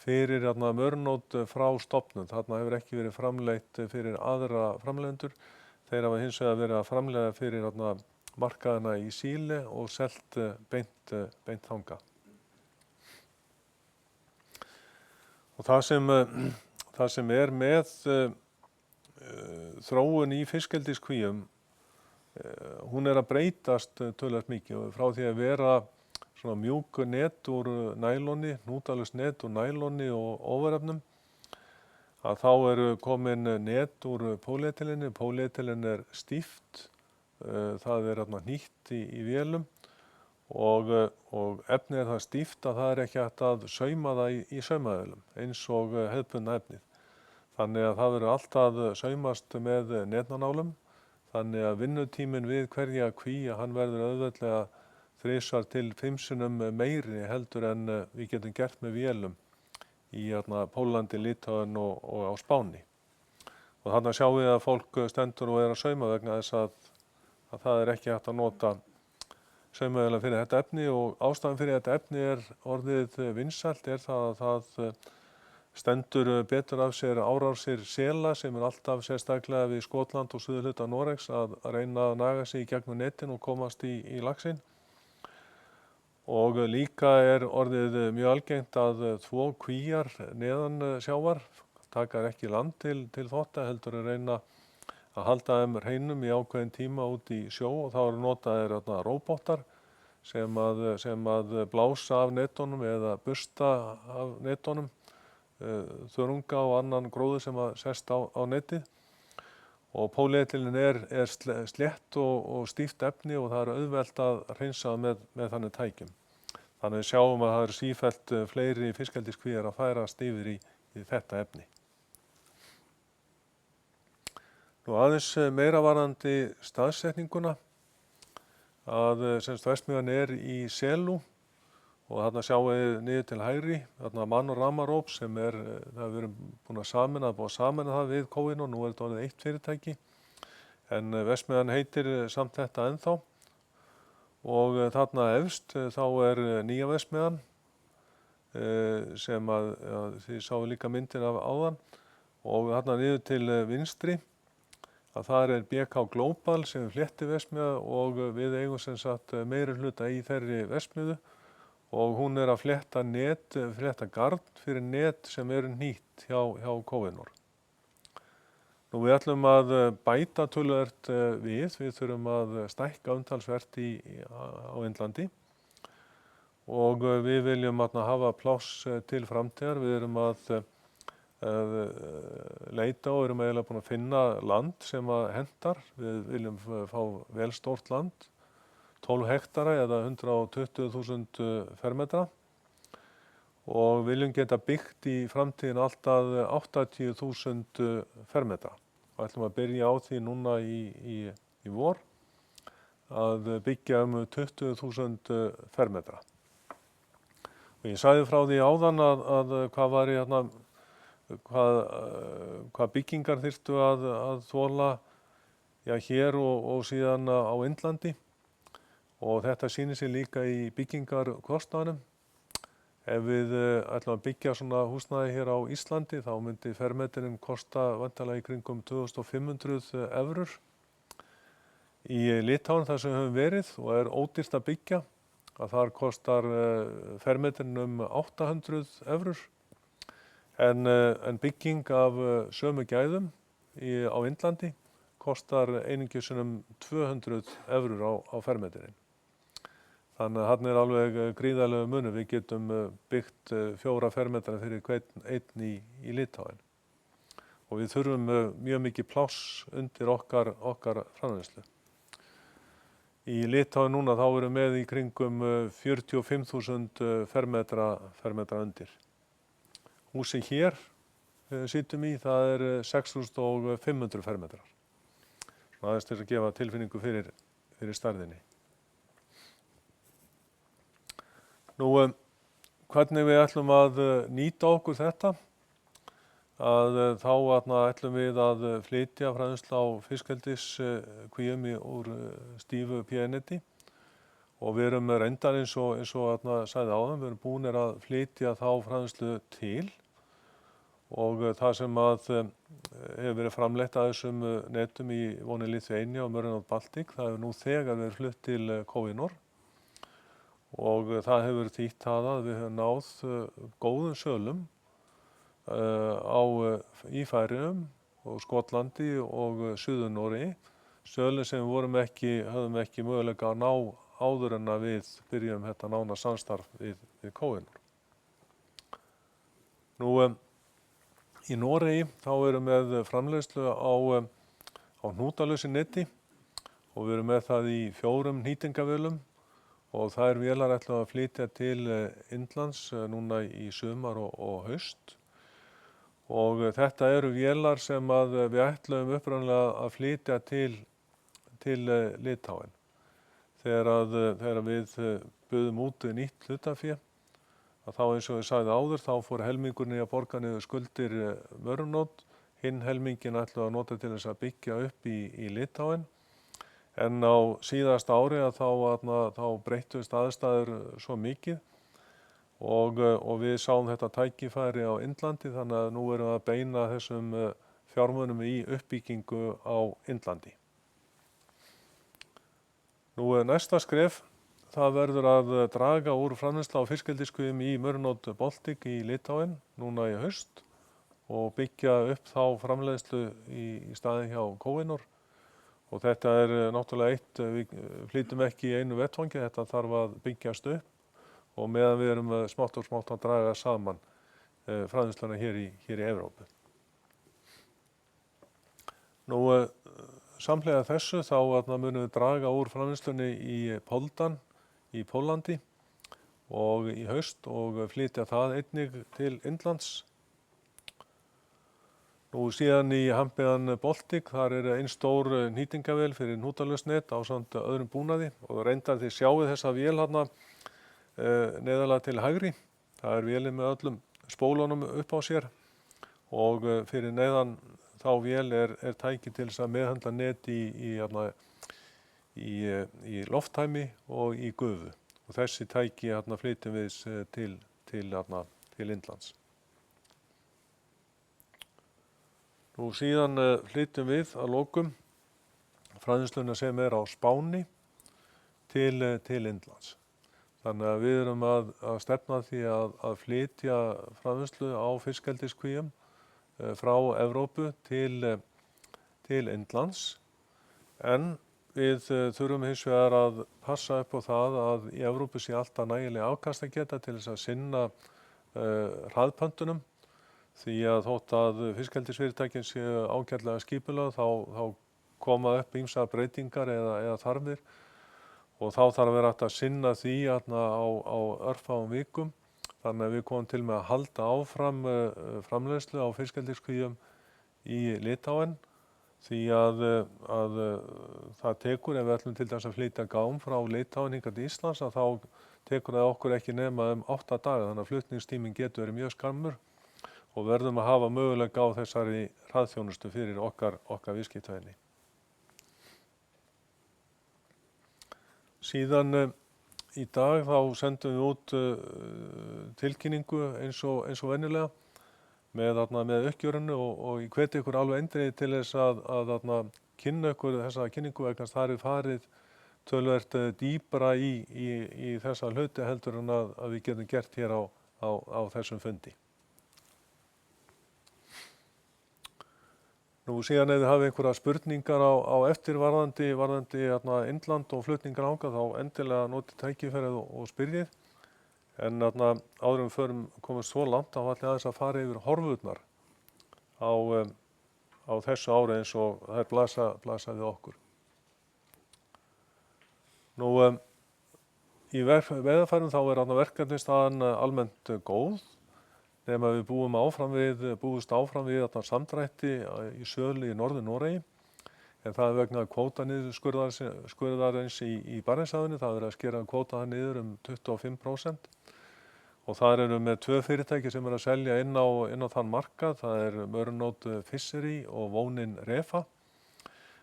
[SPEAKER 1] fyrir mörnót frá stofnun. Þarna hefur ekki verið framleitt fyrir aðra framleiðendur. Þeir hafa hins vegar verið að framleiða fyrir markaðina í Síle og selt beint þangað. Og það sem með þróun í fiskeldiskvíum, hún að breytast töluvert mikið og frá því að vera svona mjúk net úr næloni, hnútalust net úr næloni og óverefnum, að þá eru komin net úr pólietylenni. Pólietylen stíft, það hnýtt í vélum og efnið það stíft að það ekki hægt að sauma það í saumavél eins og hefðbundna efnið. Þannig að það verður alltaf saumast með netnanálum, þannig að vinnutíminn við hverja kví hann verður auðveldlega 3 til 5 sinnum meiri heldur en við getum gert með vélum í Pólandi, Litháen og á Spáni. Og þarna sjáum við að fólk stendur og að sauma vegna þess að það ekki hægt að nota saumavélar fyrir þetta efni og ástæðan fyrir þetta efni orðið vinsælt það að það stendur betur af sér árásir sela sem alltaf sérstaklega við Skotland og suðurhluta Noregs að reyna að naga sig í gegnum netin og komast í laxinn. Og líka orðið mjög algengt að þvo kvíar neðan sjávar, taka ekki land til þvotta, heldur að reyna að halda þeim hreinum í ákveðin tíma út í sjó og þá notaðir róbótar sem að blása af netunum eða bursta af netunum, þörunga og annan gróður sem að sest á netið. Og pólietylín slétt og stíft efni og það auðvelt að hreinsa með þannig tækjum. Þannig við sjáum að það eru sífellt fleiri fiskeldiskvíar að færast yfir í þetta efni. Nú aðeins meira varðandi staðsetninguna að verksmiðjan í Selú og þarna sjáum við niður til hægri, þarna Manorama sem það hefur verið búið að sameina það við Koinor, nú þetta orðið eitt fyrirtæki, en verksmiðjan heitir samt þetta ennþá. Og þarna efst þá nýja verksmiðjan sem að þið sáu líka myndir af áðan og þarna niður til vinstri að þar BK Global sem fléttiverksmiðja og við eigum sem sagt meiri hluta í þeirri verksmiðju og hún að flétta garn fyrir net sem nýtt hjá Koinor. Nú við ætlum að bæta töluvert við þurfum að stækka umtalsvert á Indlandi og við viljum hafa pláss til framtíðar. Við erum að leita og erum eiginlega búin að finna land sem að hentar. Við viljum fá vel stórt land, 12 hektara eða 120.000 fermetra og viljum geta byggt í framtíðin alltaf 80.000 fermetra. Og ætlum að byrja á því núna í vor að byggja 20.000 fermetra. Og ég sagði frá því áðan að hvað var hvað byggingar þyrftu að þola hér og síðan á Indlandi. Og þetta sýnir sig líka í byggingarkostnaðinum. Ef við ætlum að byggja svona húsnæði hér á Íslandi þá myndi fermetrinn kosta væntanlega í kringum 2.500 evrur. Í Litáen þar sem við höfum verið og ódýrt að byggja, að þar kostar fermetrinn 800 evrur. En bygging af sömu gæðum á Indlandi kostar einungis 200 evrur á fermetrinn. Þannig að þarna alveg gríðarlegur munur. Við getum byggt 4 fermetra fyrir einn í Litáen. Og við þurfum mjög mikið pláss undir okkar framleiðslu. Í Litáen núna þá erum við með í kringum 45.000 fermetra undir. Húsið hér sitjum í, það 6.500 fermetrar. Aðeins til að gefa tilfinningu fyrir stærðinni. Nú, hvernig við ætlum að nýta okkur þetta, þá ætlum við að flytja framleiðslu á fiskeldiskvíum úr stífu píaneti og við erum reyndar eins og sagði áðan, við erum búnir að flytja þá framleiðslu til og það sem hefur verið framleitt að þessum netum í Voni Lithuania og Murray North Baltic, það hefur nú þegar verið flutt til Koinor. Og það hefur þýtt það að við höfum náð góðum sölum í Færeyjum og Skotlandi og Suður-Noregi. Sölum sem við höfum ekki möguleika að ná áður en að við byrjum þetta nána samstarf við Koinor. Nú, í Noregi þá erum við með framleiðslu á hnútalausu neti og við erum með það í 4 nýtingavélum. Og þær vélar ætlum að flytja til Indlands núna í sumar og haust. Og þetta eru vélar sem við ætlum upprunalega að flytja til Litáen. Þegar við buðum út nýtt hlutafé, að þá eins og ég sagði áður, þá fór helmingurinn í að borga niður skuldir Mörnótt. Hinn helmingin ætlum að nota til þess að byggja upp í Litáen. En á síðasta ári þá breyttust aðstæður svo mikið og við sáum þetta tækifæri á Indlandi þannig að nú erum við að beina þessum fjármunum í uppbyggingu á Indlandi. Nú næsta skref, það verður að draga úr framleiðslu á fiskeldiskvíum í Mørnótt Baltic í Litáen núna í haust og byggja upp þá framleiðslu í staðinn hjá Koinor. Og þetta náttúrulega eitt, við flytjum ekki í einu vettvangi, þetta þarf að byggjast upp og meðan við erum smátt og smátt að draga saman framleiðsluna hér í Evrópu. Nú, samhliða þessu þá munum við draga úr framleiðslunni í Poldan í Póllandi og í haust og flytja það einnig til Indlands. Nú síðan í Hampiðan Baltic, þar ein stór nýtingavél fyrir hnútalausnet ásamt öðrum búnaði og reyndar þið sjáið þessa vél hérna neðarlega til hægri. Það vélin með öllum spólunum upp á sér og fyrir neðan þá vél tæki til þess að meðhöndla net í lofttæmi og í gufu. Og þessi tæki flytjum við til Indlands. Nú síðan flytjum við að lokum framleiðsluna sem á Spáni til Indlands. Þannig að við erum að stefna því að flytja framleiðslu á fiskeldiskvíum frá Evrópu til Indlands. En við þurfum hins vegar að passa upp á það að í Evrópu sé alltaf nægilega afkastageta til þess að sinna hraðpöntunum. Því að þótt að fiskeldisfyrirtækin séu ágætlega skipulögð þá koma upp ýmsar breytingar eða þarfir og þá þarf að vera hægt að sinna því á örfáum vikum. Þannig að við komum til með að halda áfram framleiðslu á fiskeldiskvíum í Litáen því að það tekur, ef við ætlum til dæmis að flytja gám frá Litáen hingað til Íslands, að þá tekur það okkur ekki nema 8 daga, þannig að flutningstíminn getur verið mjög skammur og verðum að hafa möguleika á þessari hraðþjónustu fyrir okkar viðskiptavini. Síðan í dag þá sendum við út tilkynningu eins og venjulega með uppgjörinu og ég hveti ykkur alveg eindregið til þess að kynna ykkur þessa kynningu vegna þess að það farið töluvert dýpra í þessa hluti heldur en að við getum gert hér á þessum fundi. Nú síðan ef þið hafið einhverja spurningar á eftir varðandi Indland og flutningar þangað þá endilega notið tækifærið og spyrjið. En áður en komumst svo langt þá ætla ég aðeins að fara yfir horfurnar á þessu ári eins og þær blasa við okkur. Nú í veiðarfærum þá verkefnisstaðan almennt góð. Nema við búumst áfram við samdrætti í sölu í Norður-Noregi, en það vegna kvótaniðurskurðarins í Barentshafinu, það verið að skera kvóta niður 25%. Og þar erum með 2 fyrirtæki sem að selja inn á þann markað, það Mørnótt Fishery og Vónin Refa.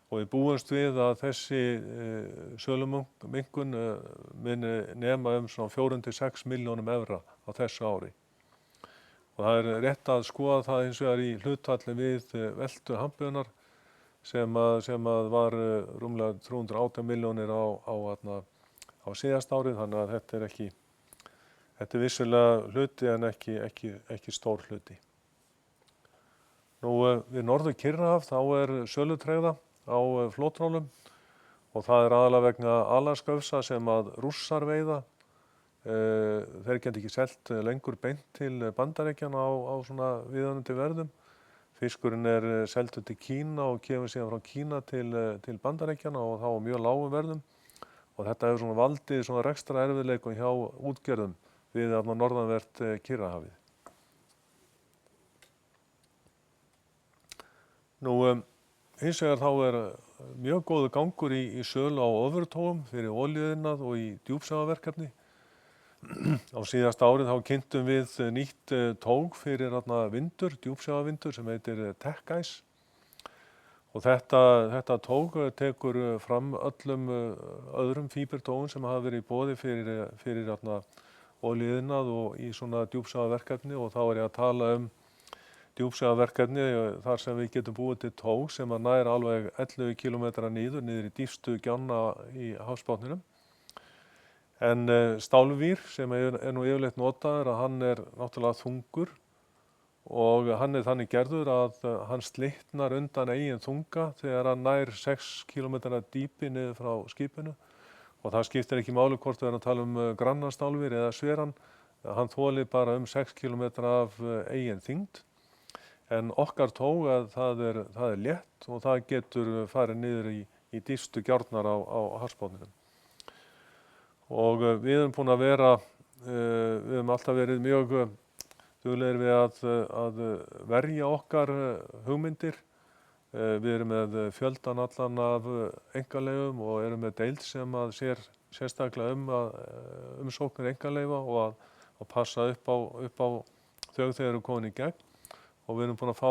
[SPEAKER 1] Og við búumst við að þessi söluminnkun muni nema svona 4 til 6 milljónum evra á þessu ári. Og það rétt að skoða það hins vegar í hlutfalli við veltu Hampiðunnar sem var rúmlega 318 milljónir á síðasta árið, þannig að þetta vissulega hluti en ekki stór hluti. Nú við Norður-Kyrrahaf þá sölutregða á flottrólum og það aðalega vegna alaskausa sem að Rússar veiða. Þeir geta ekki selt lengur beint til Bandaríkjanna á svona viðunandi verðum. Fiskurinn seldur til Kína og kemur síðan frá Kína til Bandaríkjanna og þá á mjög lágum verðum. Og þetta hefur svona valdið svona rekstra erfiðleikum hjá útgerðum við norðanvert Kyrrahafið. Nú hins vegar þá mjög góður gangur í sölu á ofurtógum fyrir olíuiðnað og í djúpsjávarverkefni. Á síðasta árið þá kynntum við nýtt tóg fyrir djúpsjávarvindur sem heitir Tech-Ice. Og þetta tóg tekur fram öllum öðrum fíbertógum sem hafa verið í boði fyrir olíuiðnað og í svona djúpsjávarverkefni, og þá er ég að tala djúpsjávarverkefni þar sem við getum búið til tóg sem að nær alveg 11 kilometra niður í dýpstu gjána í hafsbotninum. En stálvír sem er nú yfirleitt notaður, að hann er náttúrulega þungur og hann er þannig gerður að hann slitnar undan eigin þunga þegar hann nær 6 kilometra dýpi niður frá skipinu. Og það skiptir ekki máli hvort við erum að tala grannastálvír eða sveran, hann þolir bara 6 kilometra af eigin þyngd. En okkar tóg, það er létt og það getur farið niður í dýpstu gjárnar á hafsbotninum. Og við erum búin að vera, við höfum alltaf verið mjög duglegir við að verja okkar hugmyndir. Við erum með fjöldan allan af einkaleyfum og erum með deild sem að sér sérstaklega umsóknir einkaleyfa og að passa upp á þau þegar eru komin í gegn. Og við erum búin að fá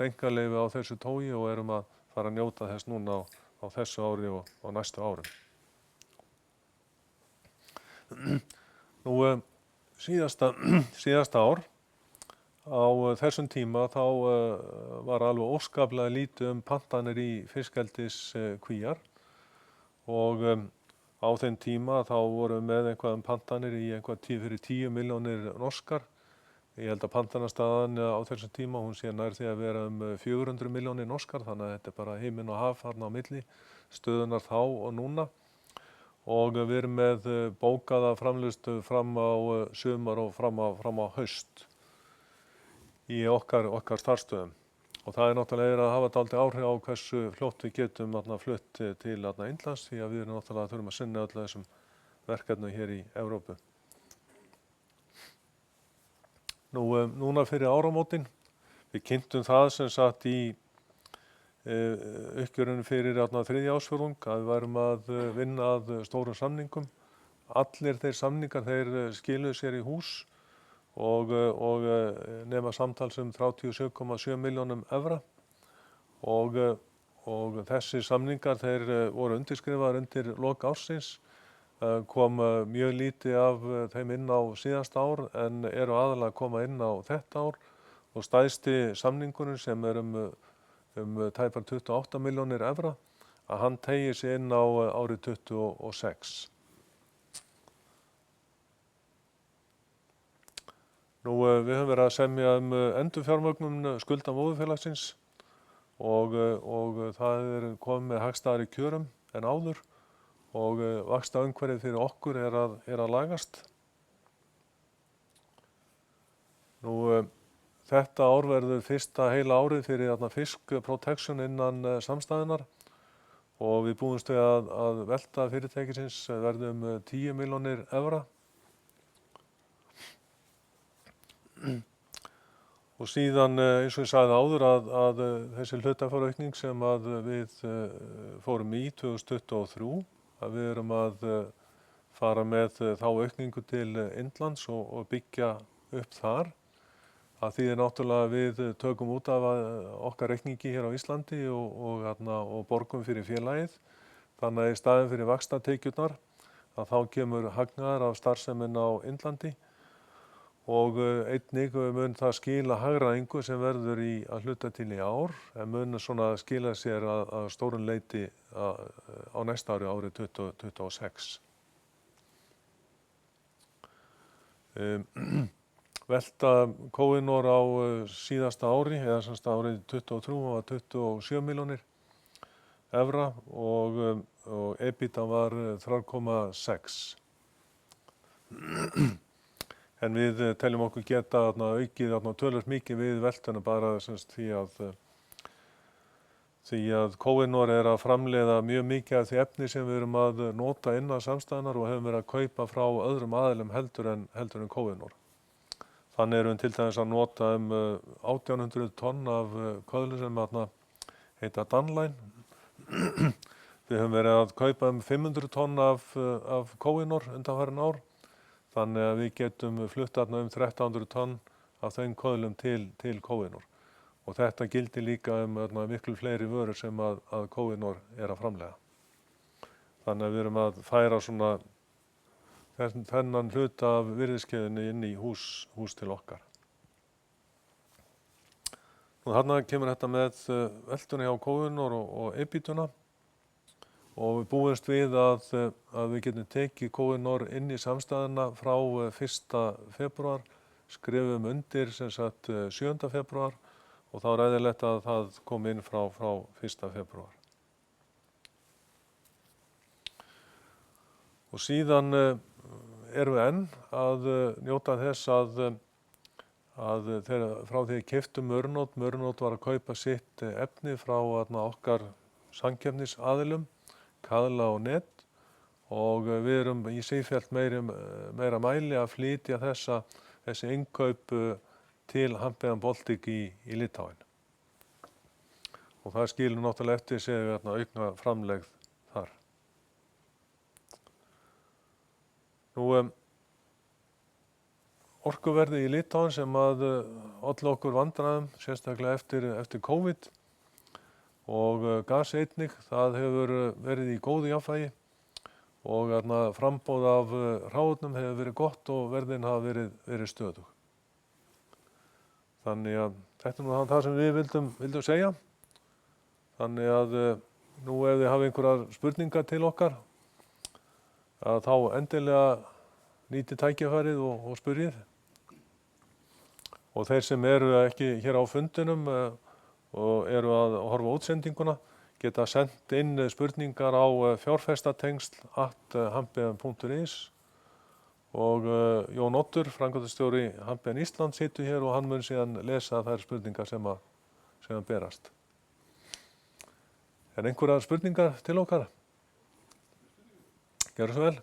[SPEAKER 1] einkaleyfi á þessu tógi og erum að fara að njóta þess núna á þessu ári og næstu árum. Nú síðasta ár, á þessum tíma þá var alveg óskaplega lítið pantanir í fiskeldiskvíar og á þeim tíma þá vorum við með eitthvað pantanir í fyrir 10 milljónir norskar. Ég held að pantanastaðan á þessum tíma, hún sé nær því að vera 400 milljónir norskar, þannig að þetta er bara himinn og haf þarna á milli, stöðunar þá og núna. Og við erum með bókaða framleiðslu fram á sumar og fram á haust í okkar starfsstöðum. Og það er náttúrulega að hafa dálítið áhrif á hversu fljótt við getum flutt til Indlands, því að við erum náttúrulega þurfum að sinna öllu þessum verkefnum hér í Evrópu. Núna fyrir áramótin, við kynntum það sem sagt í uppgjörinu fyrir þriðja ársfjórðung að við værum að vinna að stórum samningum. Allir þeir samningar skiluðu sér í hús og nema samtals 37,7 milljónum evra og þessi samningar voru undirskrifaðir undir lok ársins. Kom mjög lítið af þeim inn á síðasta ár en eru aðalega að koma inn á þetta ár og stærsti samningurinn sem er tæpar 28 milljónir evra, að hann teygir sig inn á árið 26. Við höfum verið að semja endurfjármögnun skulda móðurfélagsins og það er komið með hagstæðari kjörum en áður og vaxtaumhverfið fyrir okkur er að lagast. Þetta ár verður fyrsta heila árið fyrir Fish Protection innan samstæðunnar og við búumst við að velta fyrirtækisins verði 10 milljónir evra. Og síðan, eins og ég sagði áður, að þessi hlutafjáraukning sem að við fórum í 2023, að við erum að fara með þá aukningu til Indlands og byggja upp þar. Það þýðir náttúrulega að við tökum út af okkar reikningi hér á Íslandi og borgum fyrir félagið. Þannig að í staðinn fyrir vaxtatekjurnar að þá kemur hagnaður af starfsemin á Indlandi og einnig mun það skila hagræðingu sem verður að hluta til í ár en mun svona skila sér að stórun leyti á næsta ári, árið 2026. Velta Koinor á síðasta ári, eða semst árið 2023 var 27 milljónir evra og EBITDA var 3,6. En við teljum okkur geta aukið töluvert mikið við veltuna bara því að Koinor er að framleiða mjög mikið af því efni sem við erum að nota innan samstæðunar og hefum verið að kaupa frá öðrum aðilum heldur en Koinor. Þannig erum við til dæmis að nota 1800 tonn af köðlu sem heita Danline. Við höfum verið að kaupa 500 tonn af Koinor undanfarin ár. Þannig að við getum flutt 1300 tonn af þeim köðlum til Koinor. Og þetta gildir líka miklu fleiri vörur sem að Koinor er að framleiða. Þannig að við erum að færa svona þennan hluta af virðiskeiðinni inn í hús til okkar. Og þarna kemur þetta með veltuna hjá Koðunor og e-bítuna og við búumst við að við getum tekið Koðunor inn í samstæðuna frá 1. febrúar, skrifum undir sem sagt 7. febrúar og þá er eðlilegt að það kom inn frá 1. febrúar. Og síðan erum við enn að njóta þess að frá því að keyptum Mörnót var að kaupa sitt efni frá okkar samkeppnisaðilum, Kaðla og Net og við erum í sífellt meira mæli að flytja þessi innkaup til Hampiðan Baltic í Litáen. Og það skilur náttúrulega eftir sig aukna framlegð þar. Orkuverðið í Litáen sem olli okkur vandræðum, sérstaklega eftir COVID og gas einnig, það hefur verið í góðu jafnvægi og framboð af hráefnum hefur verið gott og verðin hafa verið stöðug. Þannig að þetta er það sem við vildum segja. Þannig að nú ef þið hafa einhverjar spurningar til okkar, að þá endilega nýtið tækifærið og spyrjið. Og þeir sem eru ekki hér á fundinum og eru að horfa á útsendinguna geta sendt inn spurningar á fjárfestatengsl@hampiðan.is og Jón Oddur, framkvæmdastjóri Hampiðan Ísland, situr hér og hann mun síðan lesa þær spurningar sem berast. Er einhverjar spurningar til okkar? Gjörðu svo vel.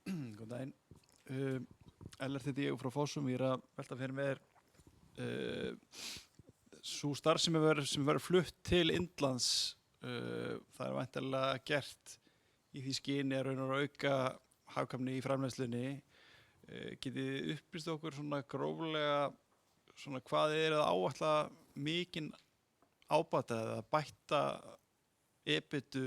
[SPEAKER 3] Góðan daginn. Ellert heiti ég frá Fossum. Ég að velta fyrir mér sú starf sem verður flutt til Indlands. Það væntanlega gert í því skyni að raun og auka hagkvæmni í framleiðslunni. Getið upplýst okkur svona gróflega hvað að áætla mikinn ábata eða bætta EBITu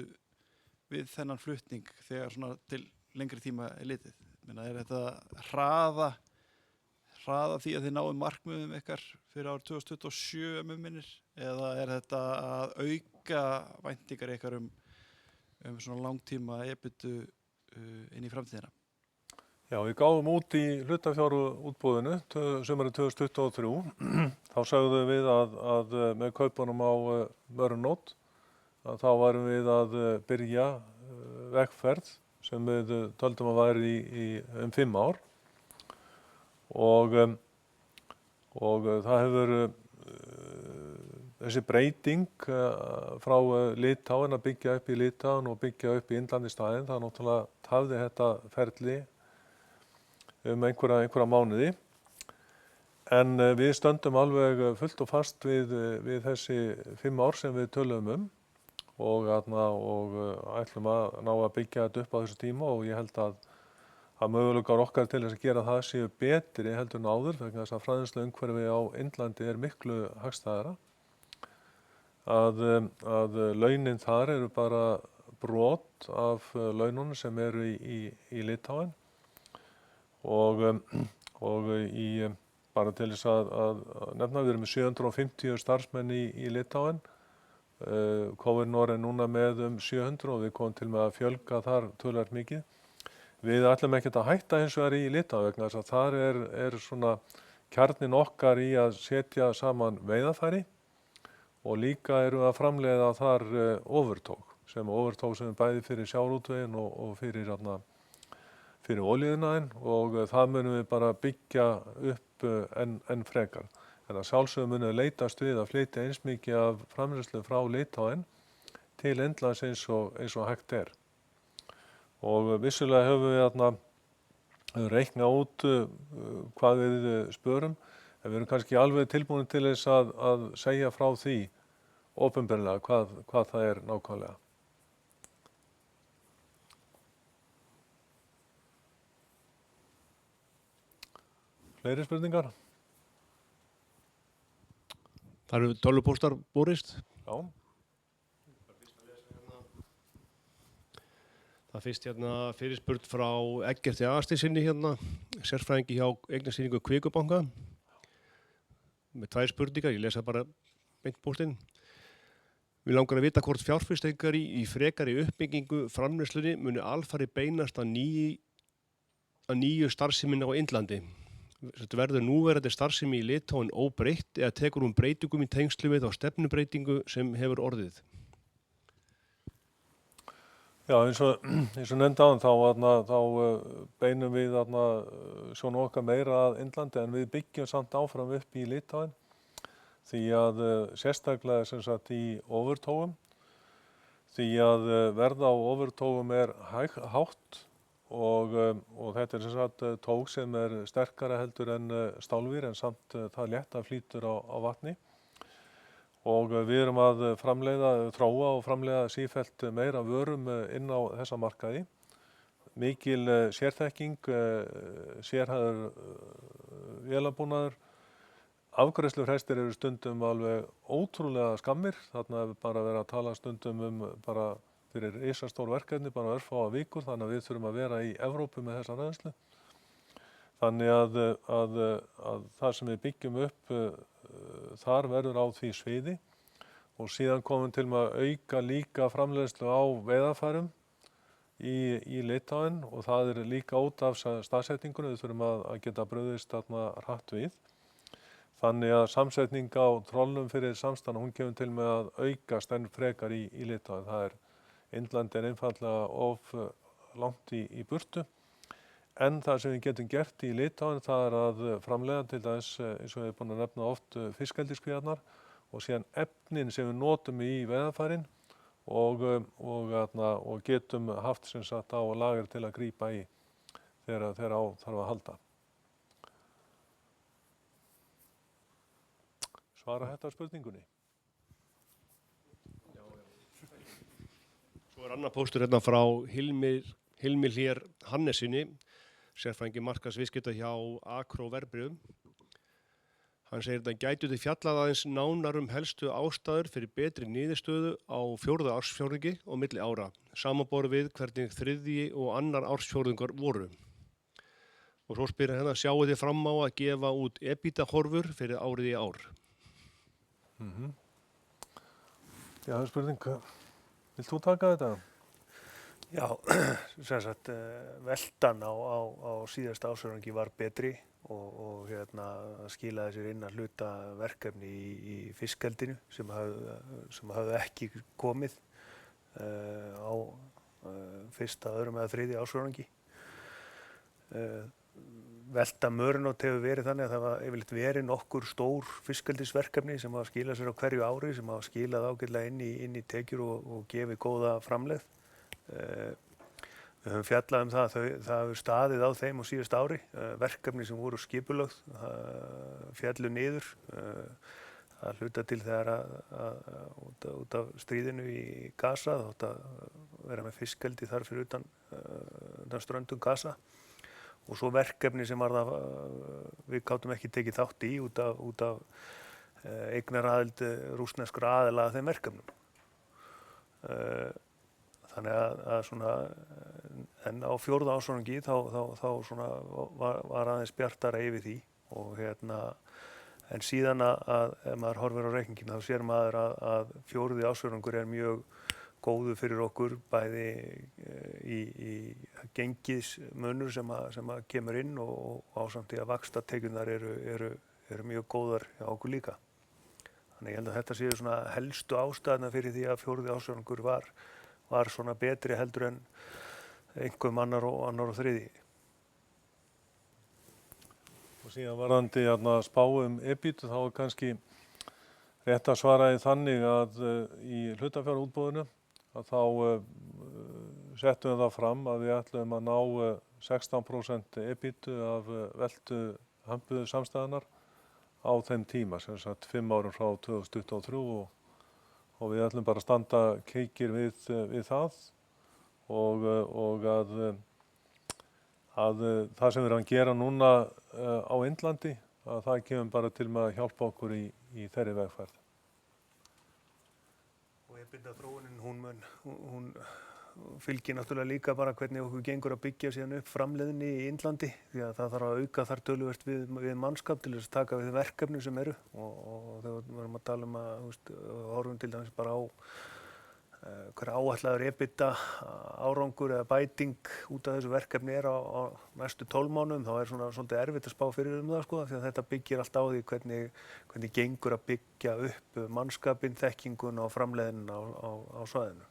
[SPEAKER 3] við þennan flutning þegar svona til lengri tíma er litið? Er þetta hraða því að þið náðu markmiðum ykkar fyrir árið 2027 minnir, eða er þetta að auka væntingar ykkar svona langtíma EBITu inn í framtíðina?
[SPEAKER 1] Já, við gáfum út í hlutafjárútboðinu sumarið 2023. Þá sögðum við að með kaupunum á Mörnót að þá varum við að byrja vegferð sem við töldum að væri í 5 ár og það hefur þessi breyting frá Litáen að byggja upp í Litáen og byggja upp í Indlandi í staðinn, það náttúrulega tafði þetta ferli einhverja mánuði. En við stöndum alveg fullt og fast við þessi 5 ár sem við töluðum og ætlum að ná að byggja þetta upp á þessu tíma og ég held að möguleikar okkar til þess að gera það séu betri heldur en áður vegna þess að framleiðsluumhverfi á Indlandi er miklu hagstæðara. Að launin þar eru bara brot af laununum sem eru í Litáen og bara til þess að nefna, við erum með 750 starfsmenn í Litáen. Koðunor er núna með 700 og við komum til með að fjölga þar töluvert mikið. Við ætlum ekkert að hætta hins vegar í Litáen vegna þess að þar er svona kjarninn okkar í að setja saman veiðarfæri og líka erum við að framleiða þar ofurtóg sem er bæði fyrir sjávarútveginn og fyrir olíuiðnaðinn og það munum við bara byggja upp enn frekar. En að sjálfsögðu munum við leitast við að flytja eins mikið af framleiðslu frá Litáen til Indlands eins og hægt er. Og vissulega höfum við reiknað út hvað við spörum, en við erum kannski alveg tilbúin til þess að segja frá því opinberlega hvað það er nákvæmlega. Fleiri spurningar?
[SPEAKER 3] Það eru tölvupóstar borist.
[SPEAKER 1] Já.
[SPEAKER 4] Það fyrst hérna fyrirspurn frá Eggerti Aðarsteinsinni hérna, sérfræðingi hjá eignastýringu Kvikubanka með 2 spurningar, ég lesa bara beint póstinn. Við langar að vita hvort fjárfestingar í frekari uppbyggingu framleiðslunni muni alfarið beinast að nýju starfseminni á Indlandi. Þetta verður núverandi starfsemi í Litáen óbreytt eða tekur hún breytingum í tengslu við þá stefnubreytingu sem hefur orðið?
[SPEAKER 1] Já, eins og nefndi áðan þá beinum við sjónum okkar meira að Indlandi en við byggjum samt áfram upp í Litáen því að sérstaklega sem sagt í ofurtógum því að verð á ofurtógum er hátt og þetta er sem sagt tóg sem er sterkara heldur en stálvír en samt það létta flýtur á vatni. Og við erum að þróa og framleiða sífellt meira vörum inn á þessa markaði. Mikil sérþekking, sérhæfður vélabúnaður, afgreiðsluhrestir eru stundum alveg ótrúlega skammir. Þarna er bara verið að tala stundum bara fyrir risastór verkefni, bara örfáa vikur, þannig að við þurfum að vera í Evrópu með þessa reynslu. Þannig að það sem við byggjum upp þar verður á því sviði og síðan komum til með að auka líka framleiðslu á veiðarfærum í Litáen og það er líka út af staðsetningunni, við þurfum að geta brugðist þarna hratt við. Þannig að samsetning á trollum fyrir samstana, hún kemur til með að aukast enn frekar í Litáen. Indland er einfaldlega of langt í burtu. En það sem við getum gert í Litáen það er að framleiða til dæmis, eins og við erum búin að nefna oft, fiskeldiskvíarnar og síðan efnin sem við notum í veiðarfærin og getum haft sem sagt á lager til að grípa í þegar á þarf að halda. Svara þetta spurningunni?
[SPEAKER 4] Svo er annar póstur hérna frá Hilmi Hlér Hannesinni, sérfræðingi markaðsviðskipta hjá Akró Verðbréfum. Hann segir að gætu þið fjallað aðeins nánar helstu ástæður fyrir betri niðurstöðu á 4. ársfjórðungi og milli ára, samanborið við hvernig 3. og 2. ársfjórðungar voru. Og svo spyr hann sjáu þið fram á að gefa út EBITDA-horfur fyrir árið í ár?
[SPEAKER 1] Já, það er spurning. Vilt þú taka þetta?
[SPEAKER 2] Já, sem sagt, veltan á síðasta ársfjórðungi var betri og skilaði sér inn að hluta verkefni í fiskeldinu sem hafði ekki komið á 1., 2. eða 3. ársfjórðungi. Velta Mörnótt hefur verið þannig að það var yfirleitt verið nokkur stór fiskeldisverkefni sem hafa skilað sér á hverju ári, sem hafa skilað ágætlega inn í tekjur og gefið góða framlegð. Við höfum fjallað um það hefur staðið á þeim á síðust ári, verkefni sem voru skipulögð, fjallu niður, að hluta til þegar út af stríðinu í Gaza, það átti að vera með fiskeldi þar fyrir utan ströndum Gaza. Og svo verkefni sem við gátum ekki tekið þátt í út af eignaraðild rússneskra aðila að þeim verkefnum. Þannig að svona, en á 4. ársfjórðungi þá svona var aðeins bjartara yfir því og en síðan að ef maður horfir á reikninginn þá sér maður að 4. ársfjórðungur er mjög góður fyrir okkur bæði í gengismunur sem að kemur inn og ásamt í að vaxtatekjurnar eru mjög góðar hjá okkur líka. Þannig ég held að þetta séu svona helstu ástæðuna fyrir því að 4. ársfjórðungur var svona betri heldur en einhverjum annar og 3.
[SPEAKER 1] Og síðan varðandi spá EBITDA þá er kannski rétt að svara í þannig að í hlutafjárútboðinu að þá settum við það fram að við ætlum að ná 16% EBITDA af veltu hambuðu samstæðunar á þeim tíma, sem sagt 5 árum frá 2023 og við ætlum bara að standa keikir við það og að það sem við erum að gera núna á Indlandi, að það kemur bara til með að hjálpa okkur í þeirri vegferð.
[SPEAKER 2] Og EBITDA-þróunin, hún fylgir náttúrulega líka bara hvernig okkur gengur að byggja síðan upp framleiðni í Indlandi því að það þarf að auka þar töluvert við mannskap til þess að taka við verkefni sem eru og þegar við erum að tala um að horfum til dæmis bara á hver áætlaður EBITDA árangur eða bæting út af þessu verkefni á næstu 12 mánuðum þá svona svolítið erfitt að spá fyrir það sko því að þetta byggir allt á því hvernig gengur að byggja upp mannskapinn, þekkingun og framleiðnin á svæðinu.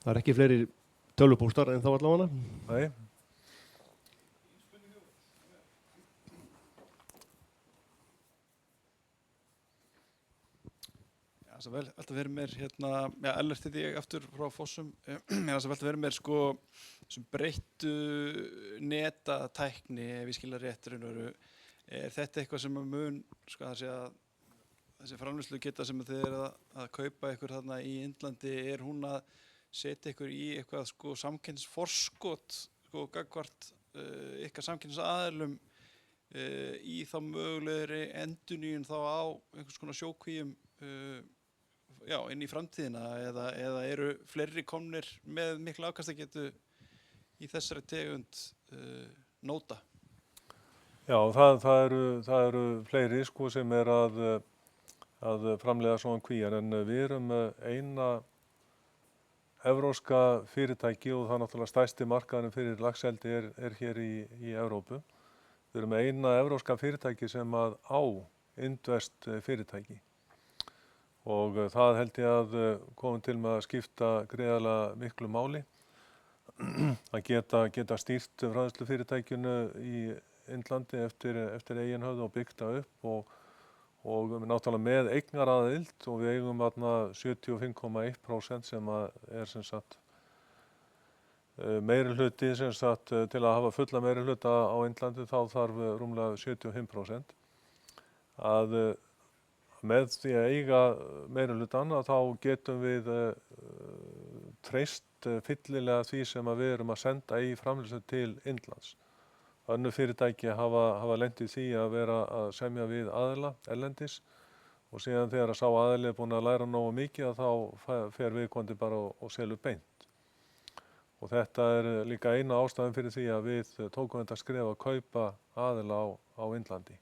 [SPEAKER 4] Það ekki fleiri tölvupóstar en þá allavega?
[SPEAKER 1] Nei.
[SPEAKER 3] Það er vel að vera mér Ellert heiti ég aftur frá Fossum. Það er vel að vera mér sko sem breyttu netatækni ef ég skilja rétt raun og veru. Er þetta eitthvað sem mun sko það sé að þessi framleiðslu geta sem þið eru að kaupa ykkur þarna í Indlandi hún að setja ykkur í eitthvað sko samkeppnisforskot sko gagnvart ykkar samkeppnisaðilum í þá mögulegri endurnýjun þá á einhvers konar sjókvíum inn í framtíðina eða eru fleiri komnir með mikla afkastagetu í þessari tegund nóta?
[SPEAKER 1] Já, það eru fleiri sko sem að framleiða svona kvíar en við erum eina evrópska fyrirtæki og það náttúrulega stærsti markaðurinn fyrir laxeldi er hér í Evrópu. Við erum eina evrópska fyrirtæki sem að á indverskt fyrirtæki. Og það held ég að komum til með að skipta gríðarlega miklu máli að geta stýrt framleiðslufyrirtækinu í Indlandi eftir eigin höfði og byggta upp og náttúrulega með eignaraðild og við eigum þarna 75,1% sem er sem sagt meirihluti sem sagt til að hafa fulla meirihluta á Indlandi þá þarf rúmlega 75% að með því að eiga meirihlutann þá getum við treyst fyllilega því sem við erum að senda í framleiðslu til Indlands. Önnur fyrirtæki hafa lent í því að vera að semja við aðila erlendis og síðan þegar sá aðili er búinn að læra nógu mikið þá fer viðkomandi bara og selur beint. Og þetta er líka eina ástæðan fyrir því að við tókum þetta skref að kaupa aðila á Indlandi.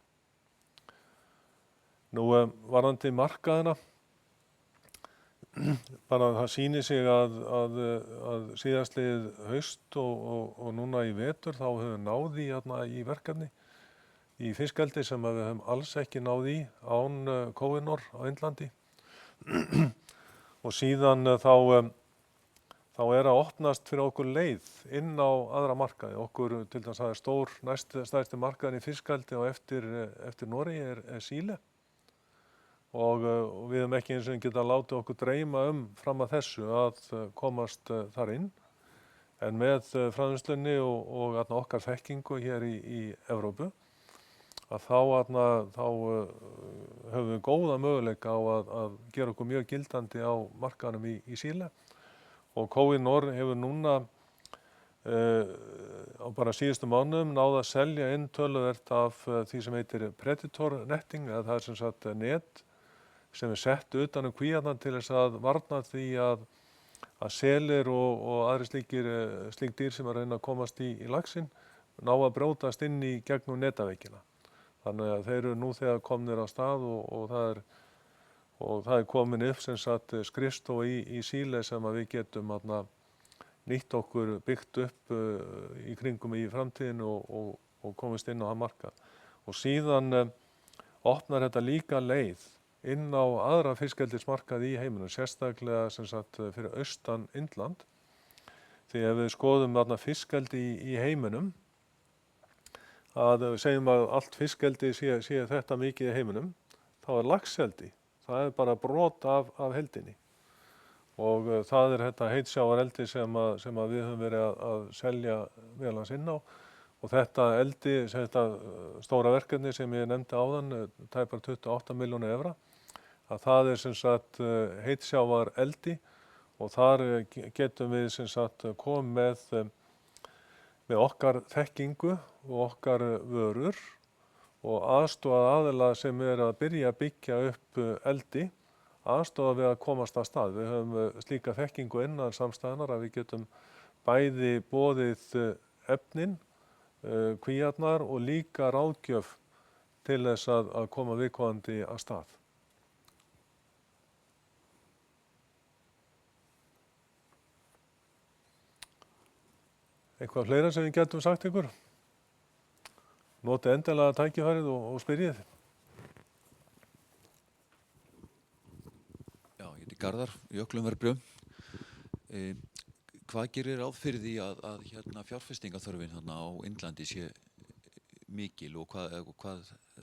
[SPEAKER 1] Nú varðandi markaðina, bara það sýnir sig að síðastliðið haust og núna í vetur þá höfum við náð í verkefni í fiskeldi sem við höfum alls ekki náð í án Koinor á Indlandi og síðan þá er að opnast fyrir okkur leið inn á aðra markaði. Okkur til dæmis það er næststærsti markaðin í fiskeldi og eftir Noregi er Síle. Og við höfum ekki eins og geta látið okkur dreyma fram að þessu að komast þar inn. En með framleiðslunni og okkar þekkingu hér í Evrópu að þá höfum við góða möguleika á að gera okkur mjög gildandi á markaðnum í Síle. Og Koinor hefur núna á bara síðustu mánuðum náð að selja inn töluvert af því sem heitir predator netting, eða það er sem sagt net sem er sett utan kvíarnar til þess að varna því að selir og aðrir slík dýr sem reyna að komast í laxinn ná að brjótast inn í gegnum netaveikina. Þannig að þeir eru nú þegar komnir á stað og það er komin upp sem sagt skrifstofa í Síle sem að við getum nýtt okkur byggt upp í kringum í framtíðinu og komist inn á það markað. Og síðan opnar þetta líka leið inn á aðra fiskeldismarkaði í heiminum, sérstaklega sem sagt fyrir austan Indland. Því ef við skoðum fiskeldi í heiminum, að segjum að allt fiskeldi sé þetta mikið í heiminum, þá er laxeldi. Það er bara brot af heildinni. Og það er þetta heitsjávareldi sem við höfum verið að selja vel hans inn á. Og þetta stóra verkefni sem ég nefndi áðan, tæpar 28 milljónir evra, að það er sem sagt heitsjávareldi og þar getum við sem sagt komið með okkar þekkingu og okkar vörur og aðstoða aðila sem að byrja að byggja upp eldi, aðstoða við að komast að stað. Við höfum slíka þekkingu innan samstæðunar að við getum bæði boðið efnin, kvíarnar og líka ráðgjöf til þess að koma viðkomandi að stað. Eitthvað fleira sem við getum sagt ykkur? Notið endilega tækifærið og spyrjið.
[SPEAKER 5] Já, ég heiti Garðar, Jöklunverbrjum. Hvað gerir ráð fyrir því að fjárfestingaþörfin þarna á Indlandi sé mikil og hvað er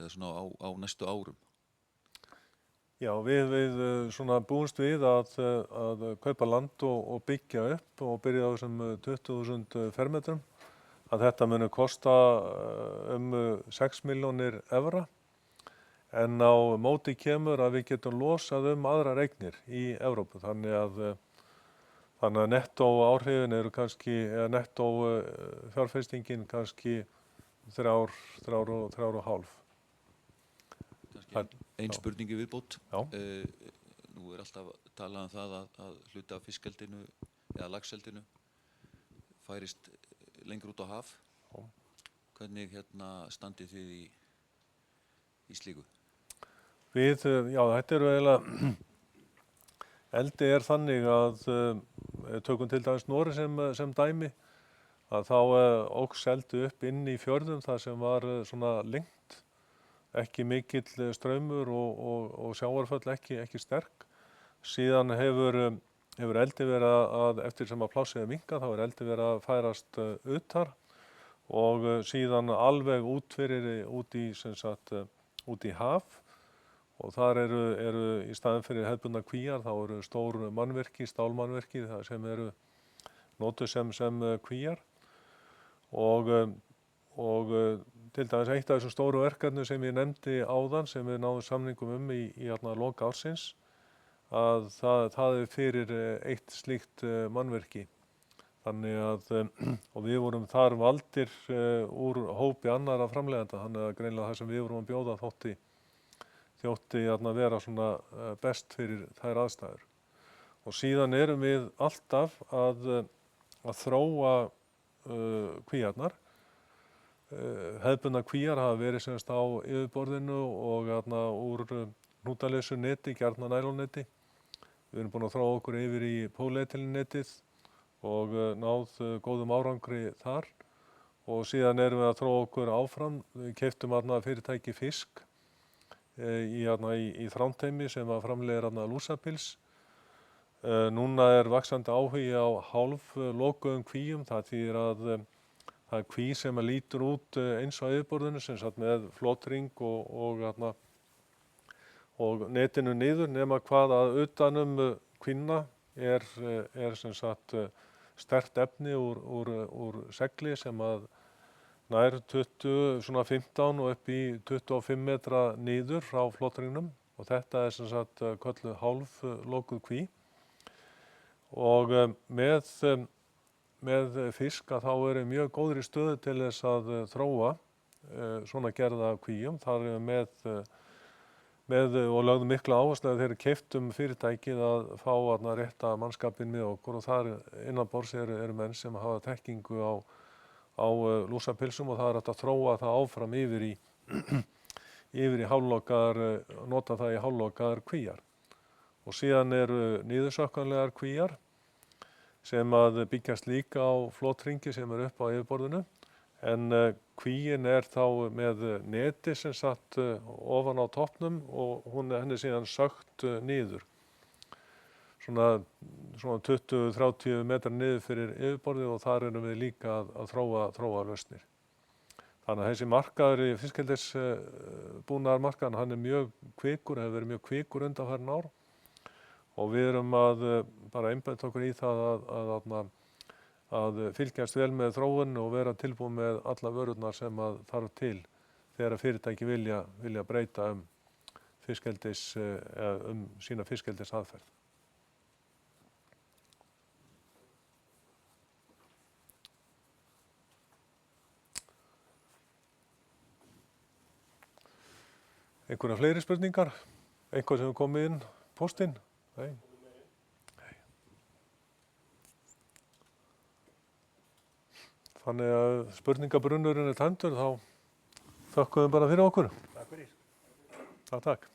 [SPEAKER 5] svona á næstu árum?
[SPEAKER 1] Já, við svona búumst við að kaupa land og byggja upp og byrja á þessum 20.000 fermetrum. Að þetta muni kosta 6 milljónir evra, en á móti kemur að við getum losað aðrar eignir í Evrópu. Þannig að nettó áhrifin eru kannski, eða nettó fjárfestingin kannski 3,5.
[SPEAKER 5] Ein spurningi viðbót.
[SPEAKER 1] Já.
[SPEAKER 5] Nú alltaf talað það að hluta af fiskeldinu eða laxeldinu færist lengur út á haf.
[SPEAKER 1] Já.
[SPEAKER 5] Hvernig standið þið í slíku?
[SPEAKER 1] Já, þetta eiginlega, eldi þannig að, tökum til dæmis Noreg sem dæmi, að þá óx eldi upp inn í fjörðum þar sem var svona lygnt, ekki mikill straumur og sjávarföll ekki sterk. Síðan hefur eldi verið að, eftir sem að plássið minnkað, þá eldi verið að færast utar og síðan alveg út í haf, og þar eru í staðinn fyrir hefðbundna kvíar, þá eru stór mannvirki, stálmannvirki sem eru notuð sem kvíar og til dæmis eitt af þessum stóru verkefnum sem ég nefndi áðan, sem við náðum samningum í lok ársins, að það er fyrir eitt slíkt mannvirki. Þannig og við vorum þar valdir úr hópi annarra framleiðenda, þannig að greinilega það sem við vorum að bjóða þjótti vera svona best fyrir þær aðstæður. Og síðan erum við alltaf að þróa kvíarnar. Hefðbundna kvíar hafa verið semst á yfirborðinu og úr hnútalausu neti, gjarnan nælonneti. Við erum búin að þróa okkur yfir í pólietilenetið og náð góðum árangri þar. Og síðan erum við að þróa okkur áfram. Við keyptum fyrirtæki fisk í Þrándheimi sem að framleiðir lúsapils. Núna er vaxandi áhugi á hálflokuðum kvíum. Það þýðir að það er kví sem lítur út eins á yfirborðinu, sem sagt með flotring og netinu niður, nema hvað að utanum kvína er sem sagt sterkt efni úr segli sem að nær 15 og upp í 25 metra niður frá flotringnum, og þetta er sem sagt kölluð hálflokuð kví. Og með fisk þá erum mjög góðri stöðu til þess að þróa svona gerða kvíum. Þar erum með og lögðum mikla áherslu þegar keyptum fyrirtækið að fá rétta mannskapinn með okkur, og þar innanborðs eru menn sem hafa þekkingu á lúsapilsum, og það er hægt að þróa það áfram yfir í hálflokaðar, nota það í hálflokaðar kvíar. Og síðan eru niðursökkvanlegar kvíar sem að byggjast líka á flotringi sem upp á yfirborðinu, en kvíin þá með neti sem satt ofan á toppnum og henni síðan sökkt niður. Svona 20-30 metrar niður fyrir yfirborðið, og þar erum við líka að þróa lausnir. Þannig að þessi markaður í fiskeldisbúnaðarmarkaðan, hann er mjög kvikur, hefur verið mjög kvikur undanfarin ár, og við erum að bara einbeita okkur í það að fylgjast vel með þróun og vera tilbúin með alla vörurnar sem að þarf til þegar fyrirtæki vilja breyta sína fiskeldisaðferð. Einhverja fleiri spurningar? Eitthvað sem hefur komið inn póstinn? Nei. Þannig að spurningabrunnurinn er tæmdur, þá þökkum við bara fyrir okkur.
[SPEAKER 2] Takk fyrir.
[SPEAKER 1] Takk.